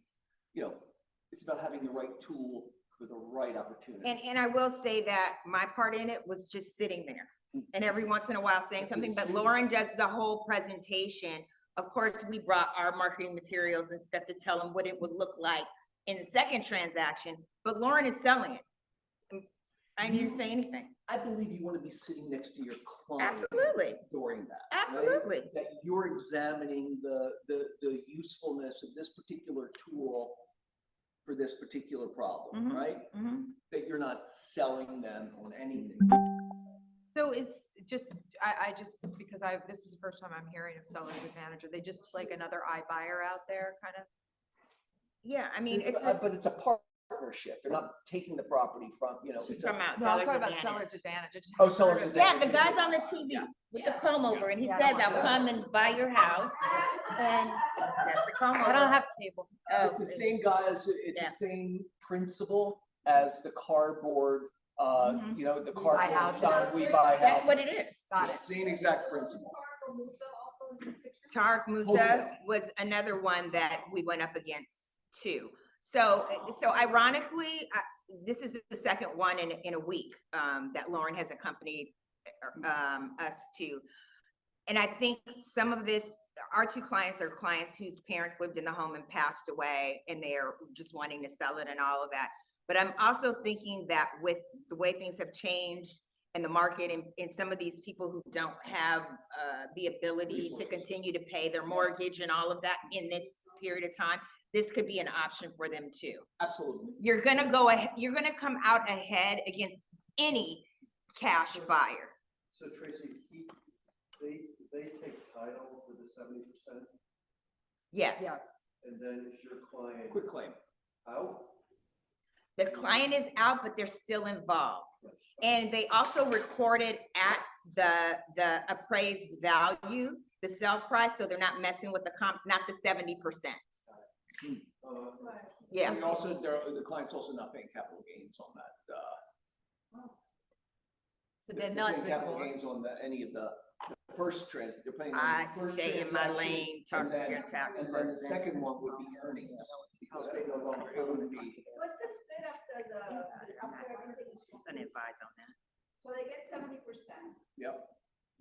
it's about having the right tool for the right opportunity. And I will say that my part in it was just sitting there and every once in a while saying something, but Lauren does the whole presentation. Of course, we brought our marketing materials and stuff to tell them what it would look like in the second transaction, but Lauren is selling it. I didn't say anything. I believe you want to be sitting next to your client. Absolutely. During that. right? Absolutely. That you're examining the usefulness of this particular tool for this particular problem, Mhm. right? Mhm. That you're not selling them on anything. So is just, I just, because this is the first time I'm hearing of seller's advantage. Are they just like another iBuyer out there kind of? Yeah, I mean, it's But it's a partnership. They're not taking the property from, it's from a- No, I'm outside. talking about seller's advantage. I just Oh, haven't seller's heard of Yeah, that. the guy's on the TV with the comb over and he says, I'll come and buy your house. And that's the comb over. I don't have cable. Oh, It's the same guys, it's Yeah. the same principle as the cardboard, Mhm. the buy cardboard houses. sign, we buy houses. That's what it is. Got It's it. the same exact principle. Tariq Musa Wholesale. was another one that we went up against too. So ironically, this is the second one in a week that Lauren has accompanied us to. And I think some of this, our two clients are clients whose parents lived in the home and passed away and they're just wanting to sell it and all of that. But I'm also thinking that with the way things have changed in the market and some of these people who don't have the ability to continue to pay their mortgage and all of that in this period of time, this could be an option for them too. Absolutely. You're gonna come out ahead against any cash buyer. So Tracy, they take title for the 70%, Yes, Yeah. and then if your client Quick claim. out, the client is out, but they're still involved. And they also recorded at the appraised value, the sale price, so they're not messing with the comps, not the 70%. Yeah. And also, the client's also not paying capital gains on that. So they're not paying capital recorded. gains on any of the first they're paying. on I the first stay in my transaction, lane, talk and to then- your tax And then the person. second one would be earnings, because they no longer own the. What's the split after everything is I'm gonna advise on that. So they get 70%, Yep.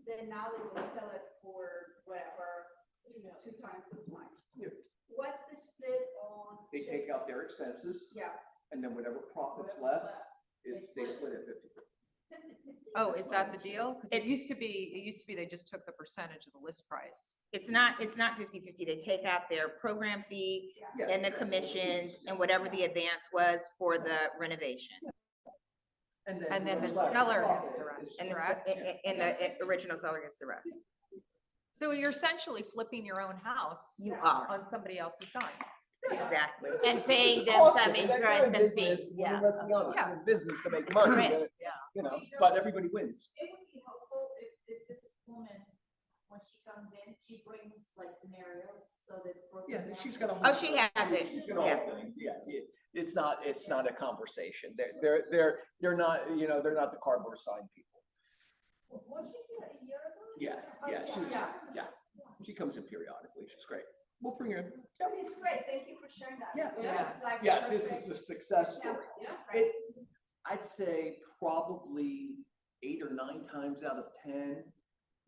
then now they will sell it for whatever, 2 times as much. Yep. What's the split on? They take out their expenses, Yeah. and then whatever profits left, they split it 50/50. Oh, is that the deal? Because it used to be they just took the percentage of the list price. It's not 50/50. They take out their program fee Yeah. and the commissions and whatever the advance was for the renovation. And then the what's left, seller profit gets the rest, is- And correct? the original seller gets the rest. So you're essentially flipping your own house You are, on somebody else's dime. exactly. And paying It's a them cost some of it. interest They're in and business, fees, yeah. Let's be honest, Yeah. they're in business to make money, Right, yeah. but everybody wins. It would be helpful if this she brings like scenarios, so that's broken. Yeah, down. she's got a whole. Oh, she has it. She's got a Yeah. whole thing, yeah, it's not a conversation, they're not, they're not the cardboard sign people. Was she here a year ago? Yeah, yeah, she comes in periodically, she's great, we'll bring her in. It's great, thank you for sharing that. Yeah. It's like Yeah, a this perfect is a success story. example. Yeah, right. I'd say probably 8 or 9 times out of 10,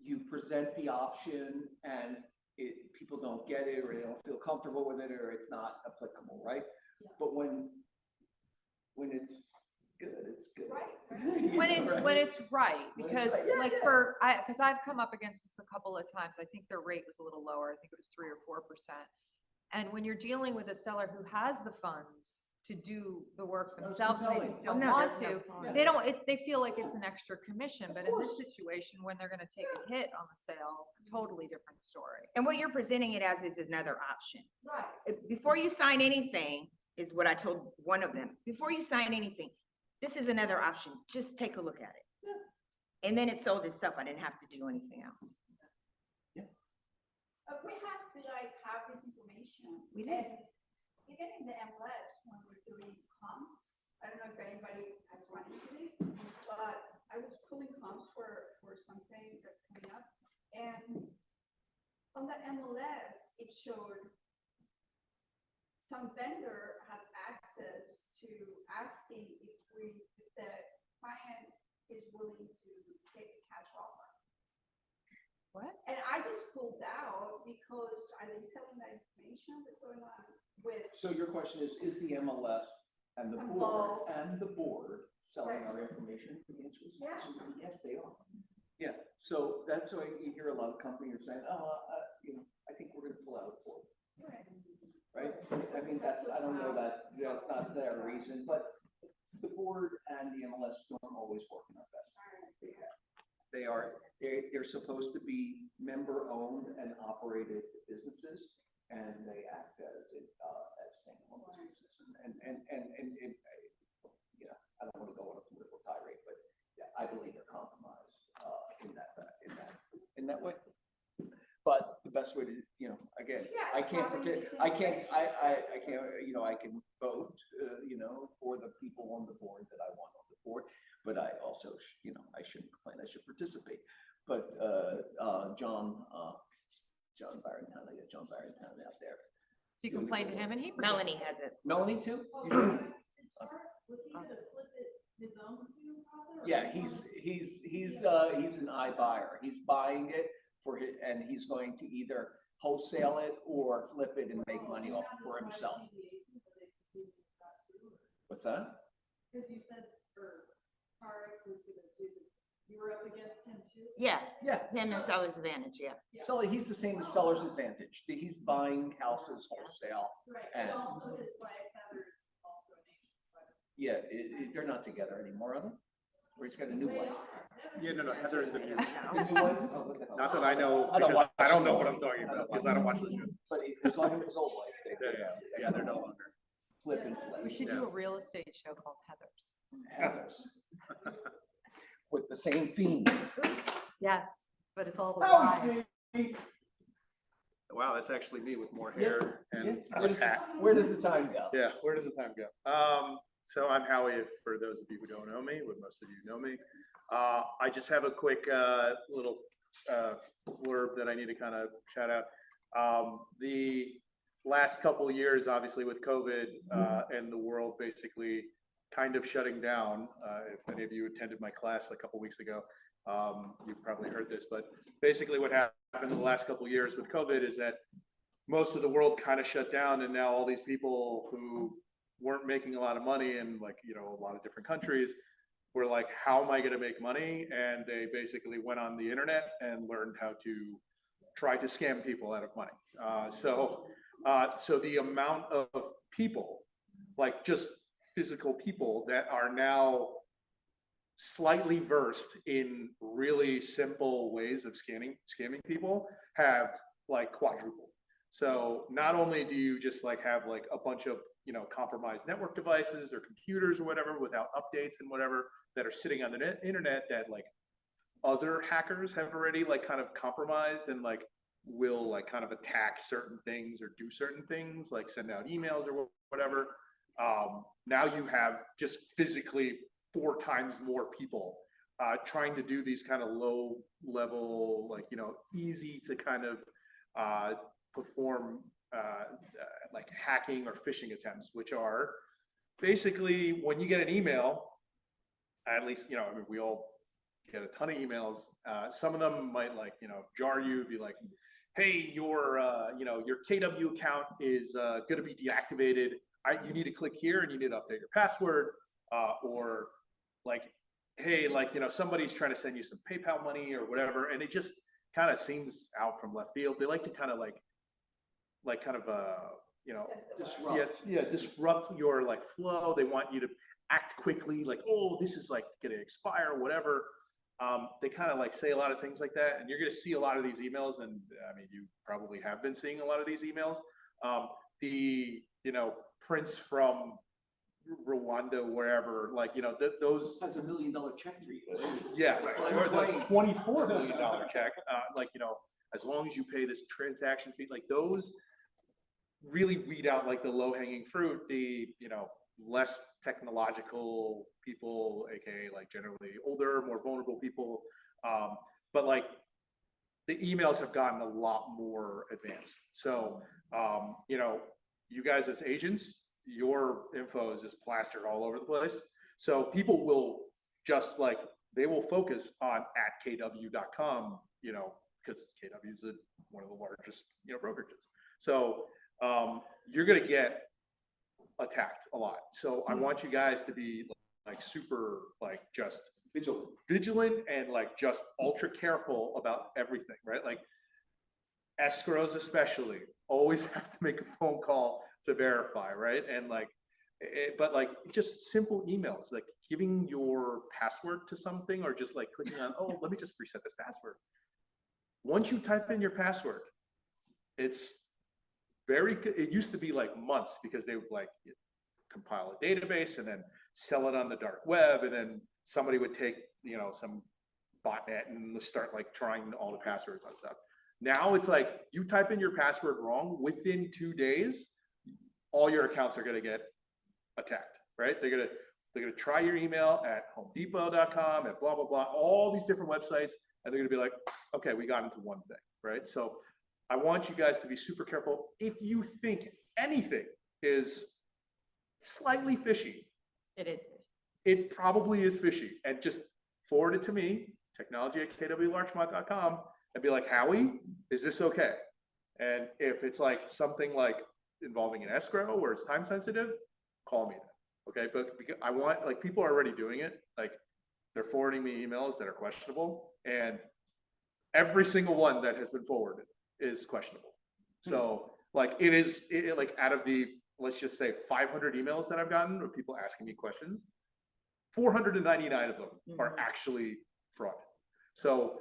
you present the option and people don't get it, or they don't feel comfortable with it, or it's not applicable, right? Yeah. But when it's good, it's good. Right. When it's right, When it's because right, yeah, like yeah. because I've come up against this a couple of times. I think their rate was a little lower. I think it was 3 or 4%. And when you're dealing with a seller who has the funds to do the work That's themselves, and they compelling. just don't No, want there's no to, point. they don't, they feel like it's an extra commission, but in this situation, when they're gonna take a hit on the sale, totally different story. And what you're presenting it as is another option. Right. Before you sign anything, is what I told one of them, before you sign anything, this is another option, just take a look at it. Yeah. And then it sold itself, I didn't have to do anything else. We have to like have this information. We do. And even in the MLS, when we're doing comps, I don't know if anybody has run into this, but I was pulling comps for something that's coming up. And on the MLS, it showed some vendor has access to asking if the client is willing to take a cash offer. What? And I just pulled out because I've been selling that information that's going on with. So your question is the MLS and the Involved. board selling Right. our information? The answer is Yeah. absolutely yes, they are. Yeah, so that's why you hear a lot of companies saying, I think we're gonna pull out of Ford, right? I mean, I don't know, that's not their reason, but the board and the MLS don't always work in our best. They're supposed to be member-owned and operated businesses, and they act as standalone businesses. And I don't want to go on a political tirade, but yeah, I believe they're compromised in that way. But the best way to, again, Yeah, I can't having predict, this I can't, information. I can vote, for the people on the board that I want on the board, but I also, I shouldn't complain, I should participate. But John Barrington, I got John Barrington out there. So you complain to him and he. Melanie has it. Melanie too? Was he gonna flip it his own Zoom process? Yeah, he's an iBuyer. He's buying it and he's going to either wholesale it or flip it and make money off for himself. What's that? Because you said, Tarek was gonna do, you were up against him too? Yeah, Yeah. him and Seller's Advantage, yeah. So he's the same as Seller's Advantage. He's buying houses wholesale. Right, And- and also his wife Heather's also an agent. Yeah, they're not together anymore, are they? Or he's got a new wife. Yeah, no, Heather is the new. A new wife? Oh, what the hell. Not that I know, I don't because watch I don't know the what show. I'm talking about, because I don't watch those shows. But it's like his old wife. Yeah, they're no longer. Flip and flip. We should do a real estate show called Heather's. Heathers. With the same theme. Yes, but it's all the Oh, wine. see? Wow, that's actually me with more hair and Where a does- hat. Where does the time go? Yeah, where does the time go? So I'm Howie, for those of you who don't know me, but most of you know me. I just have a quick little blurb that I need to kind of shout out. The last couple of years, obviously with COVID and the world basically kind of shutting down. If any of you attended my class a couple weeks ago, you probably heard this, but basically what happened in the last couple of years with COVID is that most of the world kind of shut down, and now all these people who weren't making a lot of money in a lot of different countries were like, how am I going to make money? And they basically went on the internet and learned how to try to scam people out of money. So the amount of people, like just physical people, that are now slightly versed in really simple ways of scamming people have like quadrupled. So not only do you just like have like a bunch of compromised network devices or computers or whatever without updates and whatever that are sitting on the internet that like other hackers have already like kind of compromised and like will like kind of attack certain things or do certain things, like send out emails or whatever. Now you have just physically 4 times more people trying to do these kind of low level, like, you know, easy to kind of perform like hacking or phishing attempts, which are basically when you get an email, at least, you know, I mean, we all get a ton of emails. Some of them might like, you know, jar you, be like, hey, your, you know, your KW account is going to be deactivated. You need to click here and you need to update your password, or like, hey, like, you know, somebody's trying to send you some PayPal money or whatever. And it just kind of seems out from left field. They like to kind of you know, disrupt your like flow. They want you to act quickly, like, oh, this is like gonna expire or whatever. They kind of like say a lot of things like that, and you're gonna see a lot of these emails, and I mean, you probably have been seeing a lot of these emails. The, you know, prince from Rwanda, wherever, like, you know, those. That's $1 million check for you. Yes, or the $24 million check, like, you know, as long as you pay this transaction fee, like those really weed out like the low hanging fruit, the, you know, less technological people, aka like generally older, more vulnerable people. But like the emails have gotten a lot more advanced. So, you know, you guys as agents, your info is just plastered all over the place. So people will just like, they will focus on @kw.com, you know, because KW is one of the largest, you know, brokerages. So you're going to get attacked a lot. So I want you guys to be like super, like just vigilant and like just ultra careful about everything, right? Like escrows, especially, always have to make a phone call to verify, right? And like, but like just simple emails, like giving your password to something, or just like clicking on, oh, let me just reset this password. Once you type in your password, it's very good. It used to be like months, because they would like compile a database and then sell it on the dark web, and then somebody would take, you know, some botnet and start like trying all the passwords on stuff. Now it's like you type in your password wrong, within 2 days, all your accounts are going to get attacked, right? They're going to try your email at homedepot.com, at blah, blah, blah, all these different websites. And they're going to be like, okay, we got into one thing, right? So I want you guys to be super careful. If you think anything is slightly fishy, It is. it probably is fishy. And just forward it to me, technology@kwlarchmont.com, and be like, Howie, is this okay? And if it's like something like involving an escrow where it's time sensitive, call me then. Okay, but because I want, like, people are already doing it. Like, they're forwarding me emails that are questionable, and every single one that has been forwarded is questionable. So like like out of the, let's just say 500 emails that I've gotten of people asking me questions, 499 of them are actually fraud. So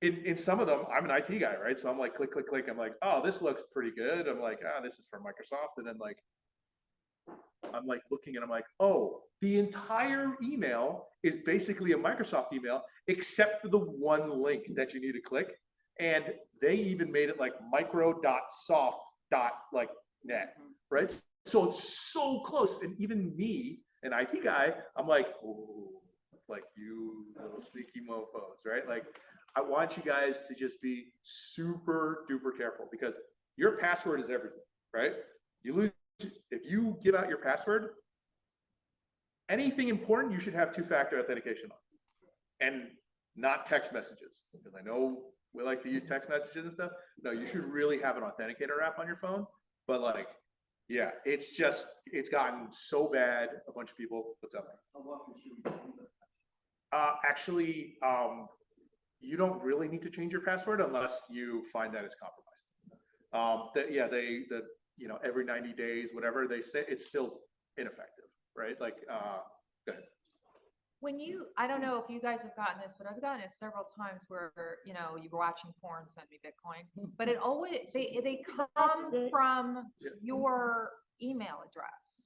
in some of them, I'm an IT guy, right? So I'm like, click, click, click. I'm like, oh, this looks pretty good. I'm like, this is from Microsoft. And then like, I'm like looking and I'm like, oh, the entire email is basically a Microsoft email, except for the one link that you need to click. And they even made it like micro.soft.net, right? So it's so close. And even me, an IT guy, I'm like, oh, like you little sneaky mofos, right? Like, I want you guys to just be super duper careful, because your password is everything, right? You lose, if you give out your password, anything important, you should have 2-factor authentication on, and not text messages, because I know we like to use text messages and stuff. No, you should really have an authenticator app on your phone. But like, yeah, it's gotten so bad. A bunch of people, what's up? Actually, you don't really need to change your password unless you find that it's compromised. You know, every 90 days, whatever they say, it's still ineffective, right? Like, go ahead. When I don't know if you guys have gotten this, but I've gotten it several times where, you know, you're watching porn, send me Bitcoin, but it always, they come from your email address.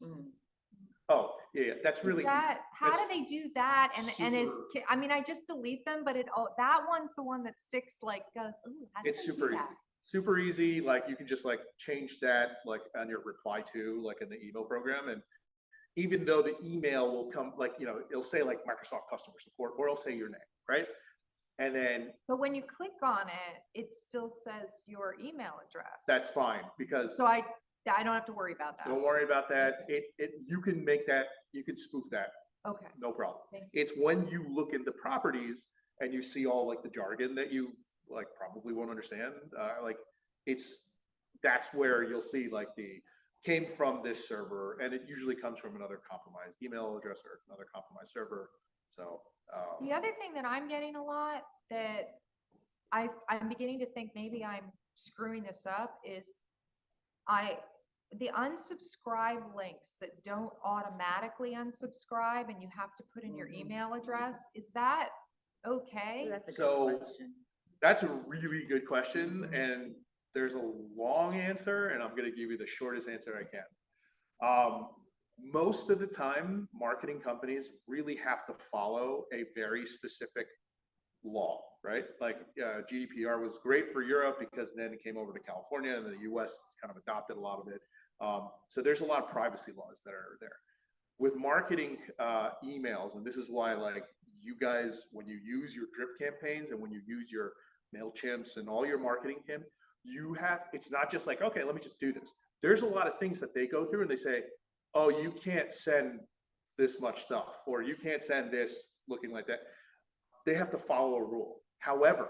Oh, yeah, that's Is really, that, how do that's they do that? And is, super- I mean, I just delete them, but that one's the one that sticks like, ooh, how do it's they do super easy. that? Super easy, like you can just like change that like on your reply to, like in the email program. And even though the email will come, like, you know, it'll say like Microsoft customer support, or it'll say your name, right? And then But when you click on it still says your email address. that's fine, because So I don't have to worry about that. don't worry about that. You can make that, you can spoof that, Okay. no problem. Thank you. It's when you look into properties and you see all like the jargon that you like probably won't understand, like that's where you'll see like the came from this server, and it usually comes from another compromised email address or another compromised server. So The other thing that I'm getting a lot that I'm beginning to think maybe I'm screwing this up is the unsubscribe links that don't automatically unsubscribe and you have to put in your email address. Is that okay? So that's a really good question, and there's a long answer, and I'm going to give you the shortest answer I can. Most of the time, marketing companies really have to follow a very specific law, right? Like GDPR was great for Europe because then it came over to California, and the US kind of adopted a lot of it. So there's a lot of privacy laws that are there. With marketing emails, and this is why like you guys, when you use your drip campaigns and when you use your MailChimps and all your marketing it's not just like, okay, let me just do this. There's a lot of things that they go through and they say, oh, you can't send this much stuff, or you can't send this looking like that. They have to follow a rule. However,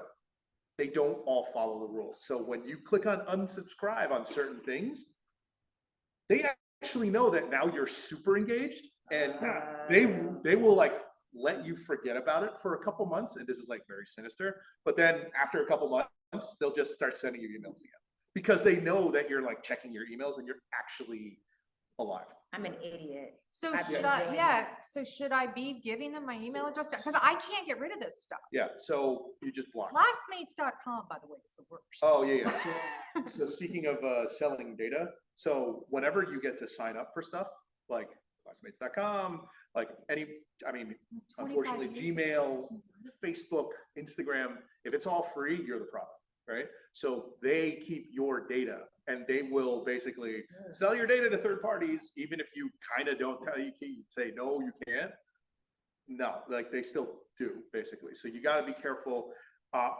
they don't all follow the rules. So when you click on unsubscribe on certain things, they actually know that now you're super engaged, and they will like let you forget about it for a couple months. And this is like very sinister, but then after a couple months, they'll just start sending you emails again because they know that you're like checking your emails and you're actually alive. I'm an idiot. So I've should been I, doing yeah, that. so should I be giving them my email address? Because I can't get rid of this stuff. Yeah, so you just block it. Classmates.com, by the way, is the worst. Oh, yeah, yeah. So speaking of selling data, so whenever you get to sign up for stuff like classmates.com, like unfortunately, 25 years Gmail, Facebook, Instagram, if it's all free, you're the problem, right? So they keep your data, and they will basically sell your data to third parties, even if you kind of don't tell you say, no, you can't. No, like they still do, basically. So you got to be careful. I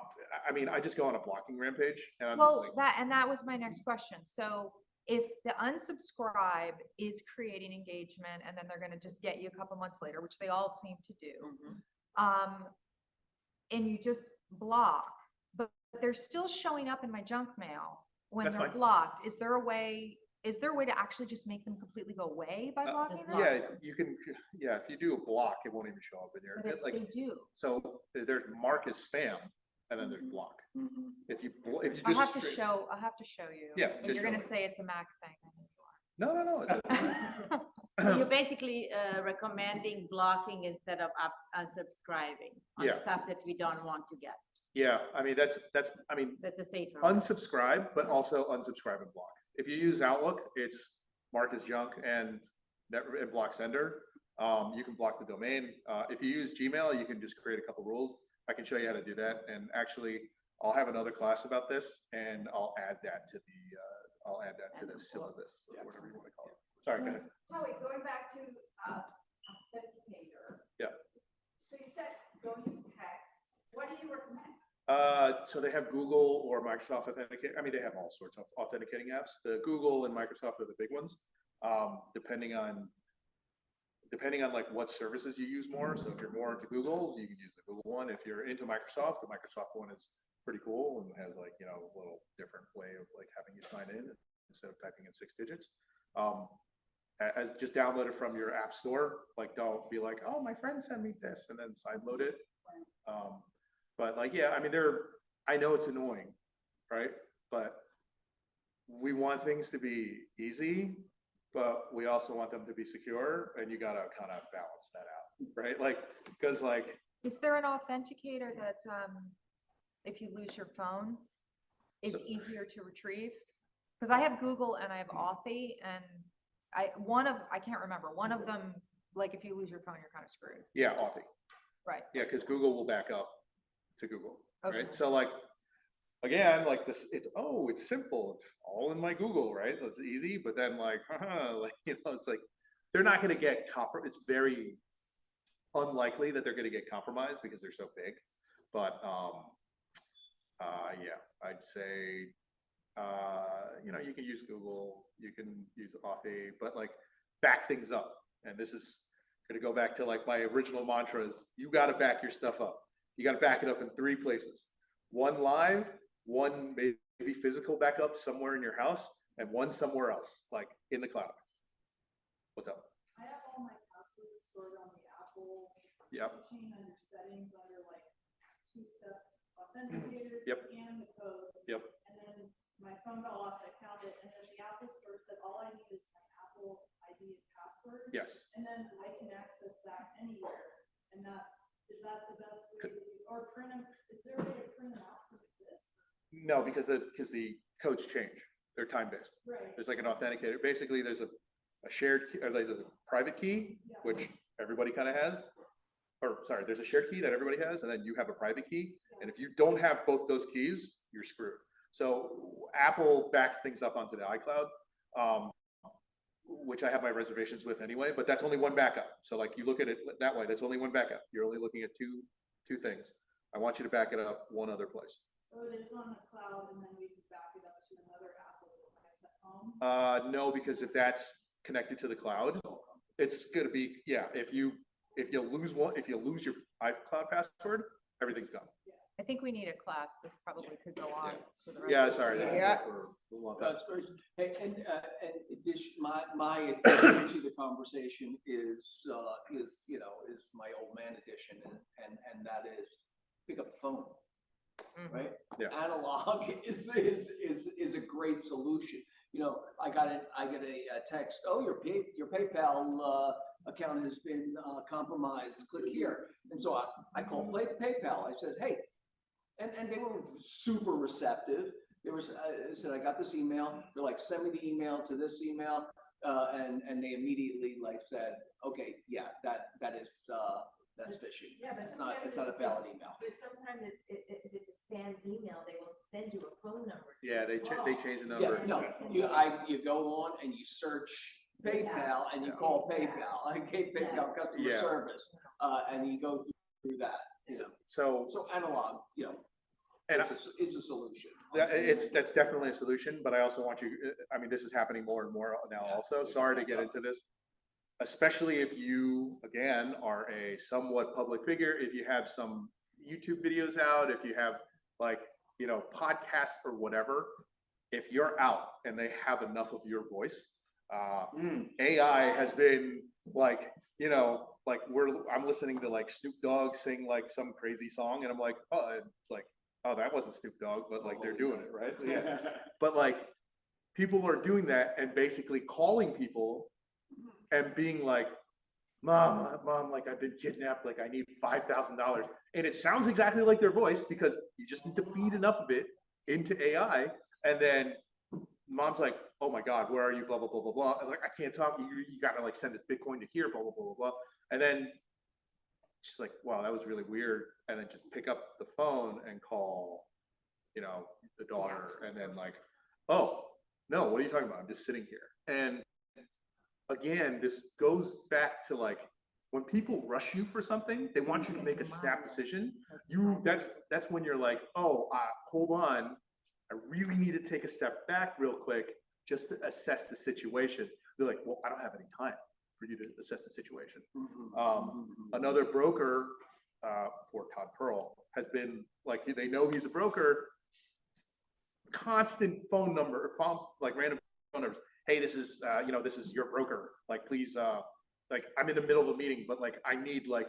just go on a blocking rampage, and I'm just like, that was my next question. So if the unsubscribe is creating engagement, and then they're going to just get you a couple months later, which they all seem to do, and you just block, but they're still showing up in my junk mail when That's they're fine. blocked. Is there a way to actually just make them completely go away by blocking them? yeah, you can. Yeah, if you do a block, it won't even show up in your. But if Like, they do. so there's mark as spam, and then there's block. If you just I'll have to straight- show you. Yeah, But just you're gonna show it. say it's a Mac thing. No. It's So you're basically recommending blocking instead of unsubscribing on Yeah. stuff that we don't want to get. yeah, that's That's a safer way. unsubscribe, but also unsubscribe and block. If you use Outlook, it's mark as junk and block sender. You can block the domain. If you use Gmail, you can just create a couple rules. I can show you how to do that. And actually, I'll have another class about this, and I'll add that to the syllabus, or whatever you want to call it. Sorry, go ahead. Howie, going back to Authenticator. Yeah. So you said don't use text. What do you recommend? So they have Google or Microsoft Authenticate. I mean, they have all sorts of authenticating apps. The Google and Microsoft are the big ones. Depending on like what services you use more. So if you're more into Google, you can use the Google one. If you're into Microsoft, the Microsoft one is pretty cool and has like, a little different way of like having you sign in instead of typing in 6 digits. As just download it from your app store. Like, don't be like, oh, my friend sent me this, and then sideload it. But like, yeah, I mean, I know it's annoying, right? But we want things to be easy, but we also want them to be secure, and you gotta kind of balance that out, right? Like, because like, Is there an authenticator that, if you lose your phone, is easier to retrieve? Because I have Google and I have Authy, and I can't remember, one of them, like if you lose your phone, you're kind of screwed. Yeah, Authy. Right. Yeah, because Google will back up to Google, Okay. right? So like, again, like this, it's simple. It's all in my Google, right? It's easy, but then like, like, it's like, they're not gonna get it's very unlikely that they're gonna get compromised because they're so big. But, yeah, I'd say, you can use Google, you can use Authy, but like back things up. And this is gonna go back to like my original mantra is you gotta back your stuff up. You gotta back it up in 3 places. One live, one maybe physical backup somewhere in your house, and one somewhere else, like in the cloud. What's up? I have all my passwords stored on the Apple Yep. chain under settings under like 2-step authenticators Yep. and the code. Yep. And then my phone got lost, I found it, and then the Apple store said all I need is my Apple ID and password. Yes. And then I can access that anywhere. And is that the best way to do, or print them, is there a way to print them out for this? No, because the codes change. They're time-based. Right. There's like an authenticator. Basically, there's a shared key, or there's a private key, Yeah. which everybody kind of has. Or sorry, there's a shared key that everybody has, and then you have a private key. And if you don't have both those keys, you're screwed. So Apple backs things up onto the iCloud, which I have my reservations with anyway, but that's only one backup. So like you look at it that way, that's only one backup. You're only looking at two things. I want you to back it up one other place. So it is on the cloud and then we can back it up to another Apple device at home? No, because if that's connected to the cloud, it's gonna be, yeah, if you lose your iCloud password, everything's gone. I think we need a class. This probably could go on. for the rest Yeah, of the sorry. day. this is Yeah. for a long time. That's very, and my addition to the conversation is my old man edition, and that is pick up the phone, right? Yeah. Analog is a great solution. I get a text, oh, your PayPal account has been compromised, click here. And so I called PayPal. I said, hey, and they were super receptive. I said, I got this email. They're like, send me the email to this email. And they immediately like said, okay, yeah, that's phishing. Yeah, but It's not a sometimes valid email. But sometimes if it's a spam email, they will send you a phone number. Yeah, they change the Yeah, number. no, you go on and you search PayPal and you call PayPal. I gave PayPal customer Yeah. service, and you go through that. So So analog, And is a solution. that's definitely a solution, but I also want you, I mean, this is happening more and more now also. Sorry to get into this. Especially if you, again, are a somewhat public figure, if you have some YouTube videos out, if you have like, podcasts or whatever, if you're out and they have enough of your voice, AI has been like, I'm listening to like Snoop Dogg sing like some crazy song and I'm like, oh, that wasn't Snoop Dogg, but like they're doing it, right? Yeah. But like people are doing that and basically calling people and being like, mom, like I've been kidnapped, like I need $5,000. And it sounds exactly like their voice because you just need to feed enough of it into AI. And then mom's like, oh my God, where are you? Blah, blah, blah, blah, blah. And like, I can't talk. You gotta like send this Bitcoin to here, blah, blah, blah, blah, blah. And then she's like, wow, that was really weird. And then just pick up the phone and call, the daughter. And then like, oh, no, what are you talking about? I'm just sitting here. And again, this goes back to like, when people rush you for something, they want you to make a snap decision. That's when you're like, oh, hold on. I really need to take a step back real quick just to assess the situation. They're like, well, I don't have any time for you to assess the situation. Another broker, poor Todd Pearl, has been like, they know he's a broker, constant phone number, like random phone numbers. Hey, this is your broker. Like, please, like I'm in the middle of a meeting, but like I need like,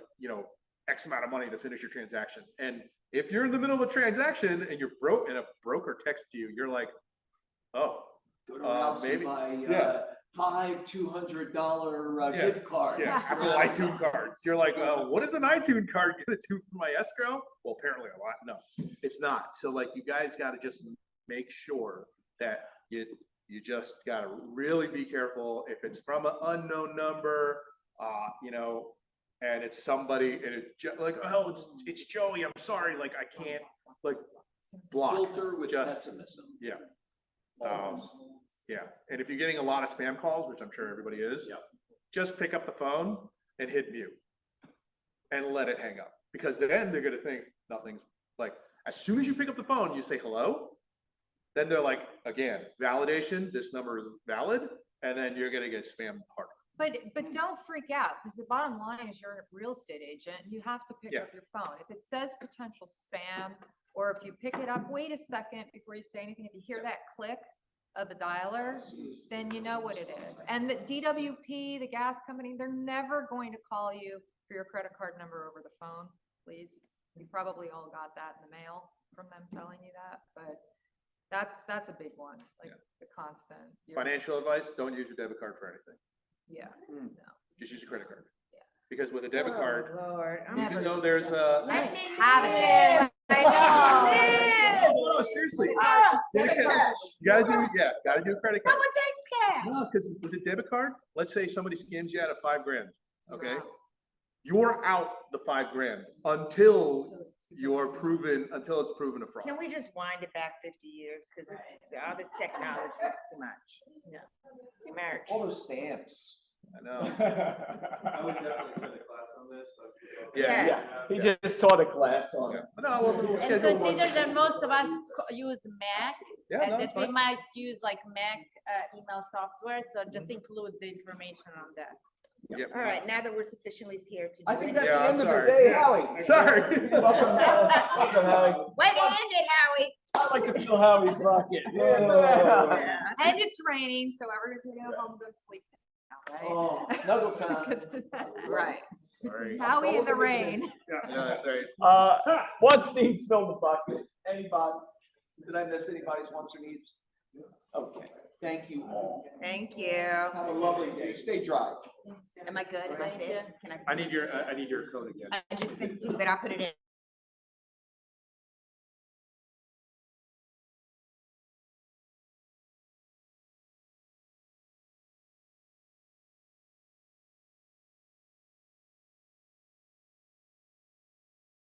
X amount of money to finish your transaction. And if you're in the middle of a transaction and you're broke and a broker texts you, you're like, oh, Go to Ralph's and maybe, buy 5 $200 gift cards. Yeah, Apple iTunes cards. You're like, what is an iTunes card gonna do for my escrow? Well, apparently a lot. No, it's not. So like, you guys got to just make sure that You just gotta really be careful if it's from an unknown number, you know, and it's somebody and like, oh, it's Joey, I'm sorry, like I can't, like, block. Filter with Just- pessimism. Yeah. Yeah, and if you're getting a lot of spam calls, which I'm sure everybody is, just pick up the phone and hit mute and let it hang up, because then they're gonna think nothing's, like, as soon as you pick up the phone, you say hello, then they're like, again, validation, this number is valid, and then you're gonna get spammed hard. But don't freak out, because the bottom line is you're a real estate agent, you have to pick Yeah. up your phone. If it says potential spam, or if you pick it up, wait a second before you say anything. If you hear that click of the dialer, then you know what it is. And the DWP, the gas company, they're never going to call you for your credit card number over the phone, please. You probably all got that in the mail from them telling you that, but that's a big one, like the constant. Financial advice, don't use your debit card for anything. Yeah, Hmm. no. Just use a credit card. Yeah. Because with a debit Oh, card, Lord. even though there's a. Let me have it. I No, seriously. Debit card. You gotta do a credit card. Someone takes cash. No, because with a debit card, let's say somebody scams you out of $5,000, okay? You're out the $5,000 until it's proven a fraud. Can we just wind it back 50 years? Because all this technology is too much. Yeah. Too much. All those stamps. I know. I would definitely attend a class on this. Yeah. Yes. He just taught a class on it. No, we'll And schedule one. consider that most of us use Mac, Yeah, and no, that it's we fine. might use like Mac email software, so just include the information on that. Yep. All right, now that we're sufficiently here to. I do think it. that's Yeah, the I'm end of sorry. it. Hey, Howie. Sorry. Welcome, Howie. Way to end it, Howie. I like to feel Howie's rocket. Yeah. And it's raining, so everyone's gonna go home and go to sleep now, right? Oh, snuggle time. Right. Sorry. Howie in the rain. Yeah, that's right. Once needs fill the bucket. Anybody? Did I miss anybody's wants or needs? Okay, thank you all. Thank you. Have a lovely day. Stay dry. Am I good? Am I Thank good? you. Can I need your code again. I just sent it to you, but I'll put it in